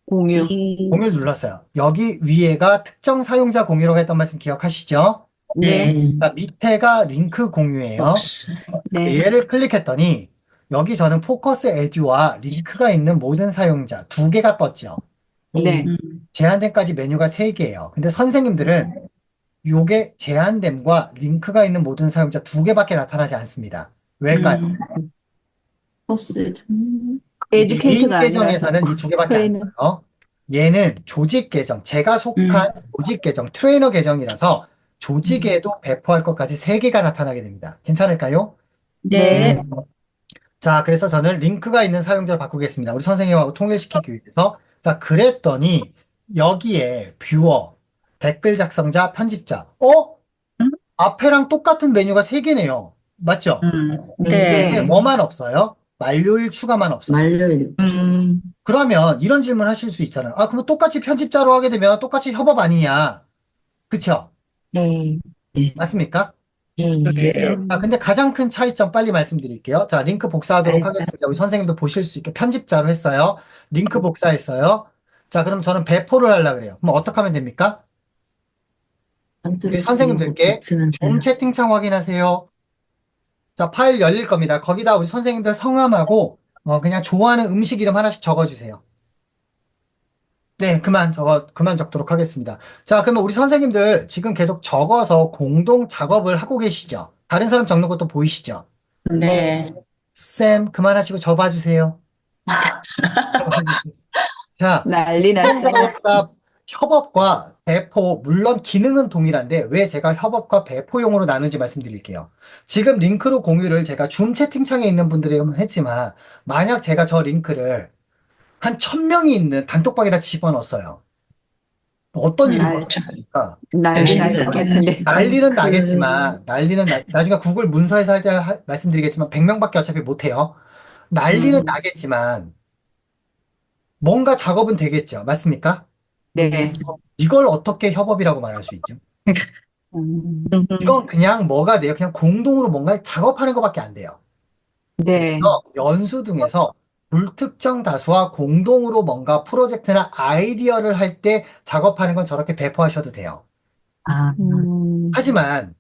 공유. 공유를 눌렀어요. 여기 위에가 특정 사용자 공유라고 했던 말씀 기억하시죠? 네. 자, 밑에가 링크 공유예요. 네. 얘를 클릭했더니 여기 저는 포커스 에듀와 링크가 있는 모든 사용자 두 개가 떴죠. 네. 제한된까지 메뉴가 3개예요. 근데 선생님들은 요게 제한됨과 링크가 있는 모든 사용자 두 개밖에 나타나지 않습니다. 왜일까요? 버스 에듀케이터가 개인 아니라 계정에서는 이 두 개밖에 안 트레이너. 떠요. 얘는 조직 계정, 제가 속한 조직 계정, 트레이너 계정이라서 조직에도 배포할 것까지 세 개가 나타나게 됩니다. 괜찮을까요? 네. 자, 그래서 저는 링크가 있는 사용자를 바꾸겠습니다. 우리 선생님하고 통일시키기 위해서. 자, 그랬더니 여기에 뷰어, 댓글 작성자, 편집자. 앞에랑 똑같은 메뉴가 세 개네요. 맞죠? 네. 근데 뭐만 없어요? 만료일 추가만 없어요. 만료일. 그러면 이런 질문 하실 수 있잖아요. 아, 그럼 똑같이 편집자로 하게 되면 똑같이 협업 아니냐? 그쵸? 네. 맞습니까? 네. 근데 가장 큰 차이점 빨리 말씀드릴게요. 자, 링크 복사하도록 하겠습니다. 우리 선생님도 보실 수 있게 편집자로 했어요. 링크 복사했어요. 자, 그럼 저는 배포를 하려고 그래요. 그럼 어떻게 하면 됩니까? 우리 선생님들께 줌 채팅창 확인하세요. 자, 파일 열릴 겁니다. 거기다 우리 선생님들 성함하고 그냥 좋아하는 음식 이름 하나씩 적어주세요. 네, 그만 적도록 하겠습니다. 자, 그러면 우리 선생님들 지금 계속 적어서 공동 작업을 하고 계시죠? 다른 사람 적는 것도 보이시죠? 네. 쌤, 그만하시고 저 봐주세요. 자, 난리 났네. 협업과 배포, 물론 기능은 동일한데 왜 제가 협업과 배포용으로 나눈지 말씀드릴게요. 지금 링크로 공유를 제가 줌 채팅창에 있는 분들에게만 했지만 만약 제가 저 링크를 한 1000명이 있는 단톡방에다 집어넣었어요. 어떤 일이 알죠. 벌어졌을까? 난리 날 것 같은데. 난리는 나겠지만, 나중에 구글 문서에서 할 때 말씀드리겠지만, 100명밖에 어차피 못해요. 난리는 나겠지만, 뭔가 작업은 되겠죠. 맞습니까? 네. 이걸 어떻게 협업이라고 말할 수 있죠? 이건 그냥 뭐가 돼요? 그냥 공동으로 뭔가 작업하는 것밖에 안 돼요. 네. 그래서 연수 등에서 불특정 다수와 공동으로 뭔가 프로젝트나 아이디어를 할 때 작업하는 건 저렇게 배포하셔도 돼요. 하지만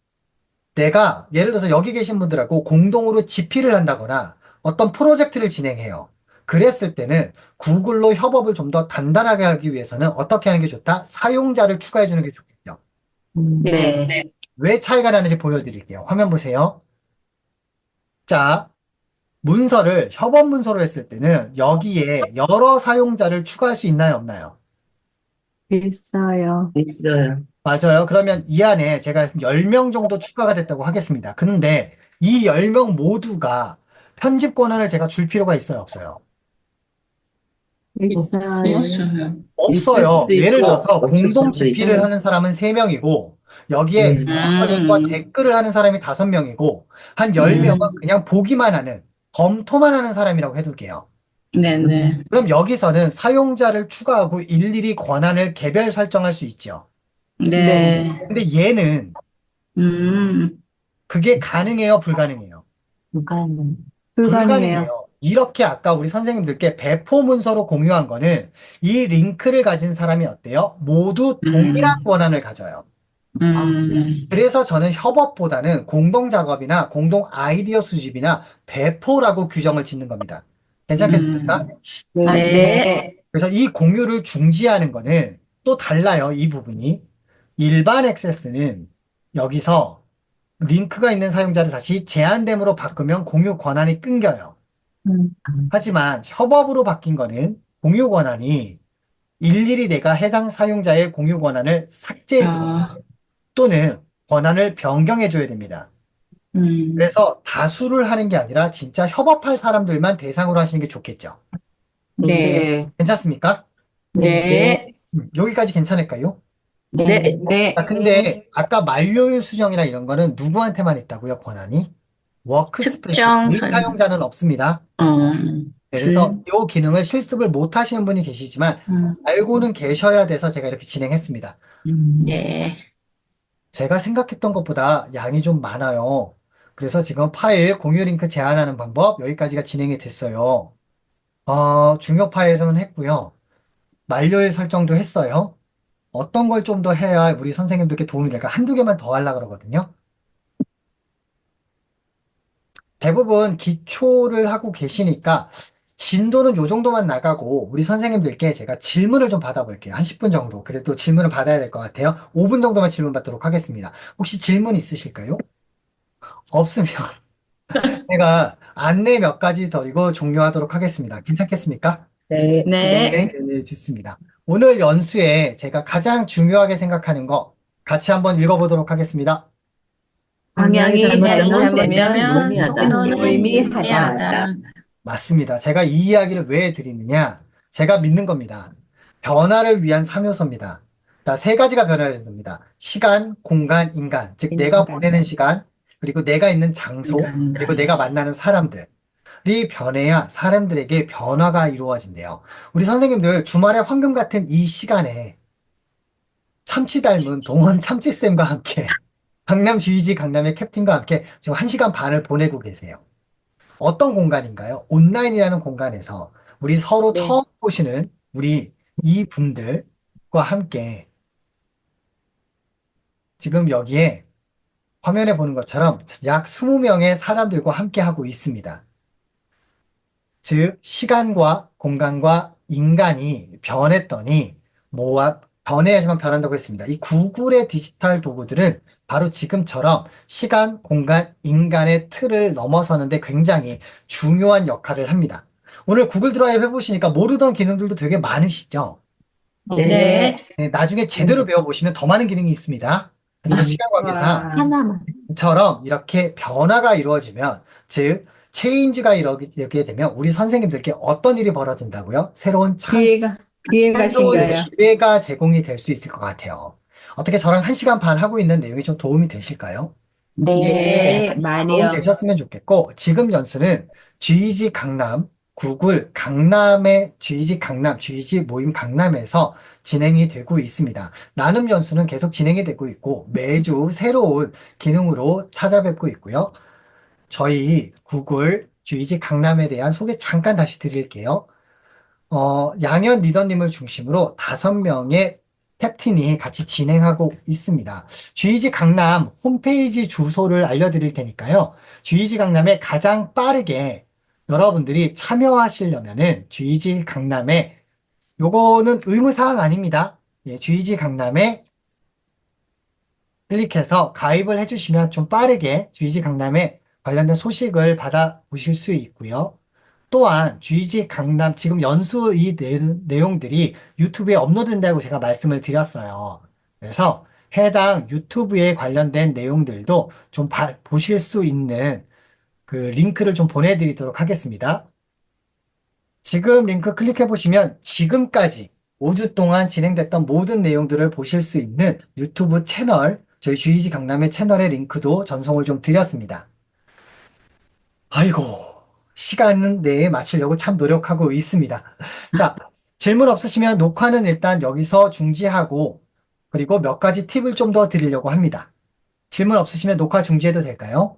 내가 예를 들어서 여기 계신 분들하고 공동으로 집필을 한다거나 어떤 프로젝트를 진행해요. 그랬을 때는 구글로 협업을 좀 더 단단하게 하기 위해서는 어떻게 하는 게 좋다? 사용자를 추가해 주는 게 좋겠죠. 네. 왜 차이가 나는지 보여드릴게요. 화면 보세요. 자, 협업 문서로 했을 때는 여기에 여러 사용자를 추가할 수 있나요, 없나요? 있어요. 있어요. 맞아요. 그러면 이 안에 제가 10명 정도 추가가 됐다고 하겠습니다. 근데 이 10명 모두가 편집 권한을 제가 줄 필요가 있어요, 없어요? 있어요. 있어요. 없어요. 있을 수도 예를 있고, 들어서 없을 공동 수도 집필을 있고. 하는 사람은 3명이고 여기에 댓글과 댓글을 하는 사람이 5명이고 한 10명은 그냥 보기만 하는, 검토만 하는 사람이라고 해둘게요. 네네. 그럼 여기서는 사용자를 추가하고 일일이 권한을 개별 설정할 수 있죠. 네. 근데 얘는 그게 가능해요, 불가능해요? 불가능해요. 이렇게 아까 우리 선생님들께 배포 문서로 공유한 거는 이 링크를 가진 사람이 어때요? 모두 동일한 권한을 가져요. 그래서 저는 협업보다는 공동 작업이나 공동 아이디어 수집이나 배포라고 규정을 짓는 겁니다. 괜찮겠습니까? 네. 그래서 이 공유를 중지하는 거는 또 달라요, 이 부분이. 일반 액세스는 여기서 링크가 있는 사용자를 다시 제한됨으로 바꾸면 공유 권한이 끊겨요. 하지만 협업으로 바뀐 거는 공유 권한이 일일이 내가 해당 사용자의 공유 권한을 삭제해줘요. 또는 권한을 변경해줘야 됩니다. 그래서 다수를 하는 게 아니라 진짜 협업할 사람들만 대상으로 하시는 게 좋겠죠. 네. 괜찮습니까? 네. 여기까지 괜찮을까요? 네. 네. 근데 아까 만료일 수정이나 이런 거는 누구한테만 있다고요, 권한이? 워크스페이스 특정 개인 사용자는 없습니다. 네, 그래서 이 기능을 실습을 못 하시는 분이 계시지만 알고는 계셔야 돼서 제가 이렇게 진행했습니다. 네. 제가 생각했던 것보다 양이 좀 많아요. 그래서 지금 파일 공유 링크 제한하는 방법 여기까지가 진행이 됐어요. 중요 파일은 했고요. 만료일 설정도 했어요. 어떤 걸 좀 더 해야 우리 선생님들께 도움이 될까? 한두 개만 더 하려고 그러거든요. 대부분 기초를 하고 계시니까 진도는 요 정도만 나가고 우리 선생님들께 제가 질문을 좀 받아볼게요. 한 10분 정도. 그래도 질문을 받아야 될 것 같아요. 5분 정도만 질문 받도록 하겠습니다. 혹시 질문 있으실까요? 없으면 제가 안내 몇 가지 드리고 종료하도록 하겠습니다. 괜찮겠습니까? 네. 네. 네, 좋습니다. 오늘 연수에 제가 가장 중요하게 생각하는 거 같이 한번 읽어보도록 하겠습니다. 방향이 잘못되면 속도는 속도는 무의미하다. 무의미하다. 맞습니다. 제가 이 이야기를 왜 드리느냐? 제가 믿는 겁니다. 변화를 위한 3요소입니다. 세 가지가 변화를 됩니다. 시간, 공간, 인간. 즉, 내가 보내는 시간, 그리고 내가 있는 장소, 그리고 내가 만나는 사람들이 변해야 사람들에게 변화가 이루어진대요. 우리 선생님들 주말에 황금 같은 이 시간에 참치 닮은 동원 참치쌤과 함께 강남 GEG 강남의 캡틴과 함께 지금 1시간 반을 보내고 계세요. 어떤 공간인가요? 온라인이라는 공간에서 우리 서로 네. 처음 보시는 우리 이 분들과 함께 지금 여기에 화면에 보는 것처럼 약 20명의 사람들과 함께 하고 있습니다. 즉, 시간과 공간과 인간이 변했더니 변해야지만 변한다고 했습니다. 이 구글의 디지털 도구들은 바로 지금처럼 시간, 공간, 인간의 틀을 넘어서는데 굉장히 중요한 역할을 합니다. 오늘 구글 드라이브 해보시니까 모르던 기능들도 되게 많으시죠? 네. 네, 나중에 제대로 배워보시면 더 많은 기능이 있습니다. 하지만 시간 관계상 하나만. 처럼 이렇게 변화가 이루어지면, 즉 체인지가 이루어지게 되면 우리 선생님들께 어떤 일이 벌어진다고요? 새로운 기회가 생겨요. 기회가 제공이 될 수 있을 것 같아요. 어떻게 저랑 1시간 반 하고 있는 내용이 좀 도움이 되실까요? 네. 도움 많이요. 되셨으면 좋겠고, 지금 연수는 GEG 강남, 구글 강남의 GEG 강남, GEG 모임 강남에서 진행이 되고 있습니다. 나눔 연수는 계속 진행이 되고 있고, 매주 새로운 기능으로 찾아뵙고 있고요. 저희 구글 GEG 강남에 대한 소개 잠깐 다시 드릴게요. 양현 리더님을 중심으로 5명의 캡틴이 같이 진행하고 있습니다. GEG 강남 홈페이지 주소를 알려드릴 테니까요. GEG 강남에 가장 빠르게 여러분들이 참여하시려면은 GEG 강남에, 요거는 의무사항 아닙니다. 예, GEG 강남에 클릭해서 가입을 해주시면 좀 빠르게 GEG 강남에 관련된 소식을 받아보실 수 있고요. 또한 GEG 강남 지금 연수 이 내용들이 유튜브에 업로드된다고 제가 말씀을 드렸어요. 그래서 해당 유튜브에 관련된 내용들도 좀 보실 수 있는 그 링크를 좀 보내드리도록 하겠습니다. 지금 링크 클릭해 보시면 지금까지 5주 동안 진행됐던 모든 내용들을 보실 수 있는 유튜브 채널, 저희 GEG 강남의 채널의 링크도 전송을 좀 드렸습니다. 아이고, 시간 내에 마치려고 참 노력하고 있습니다. 자, 질문 없으시면 녹화는 일단 여기서 중지하고, 그리고 몇 가지 팁을 좀 더 드리려고 합니다. 질문 없으시면 녹화 중지해도 될까요?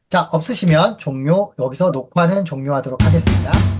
자, 없으시면 여기서 녹화는 종료하도록 하겠습니다.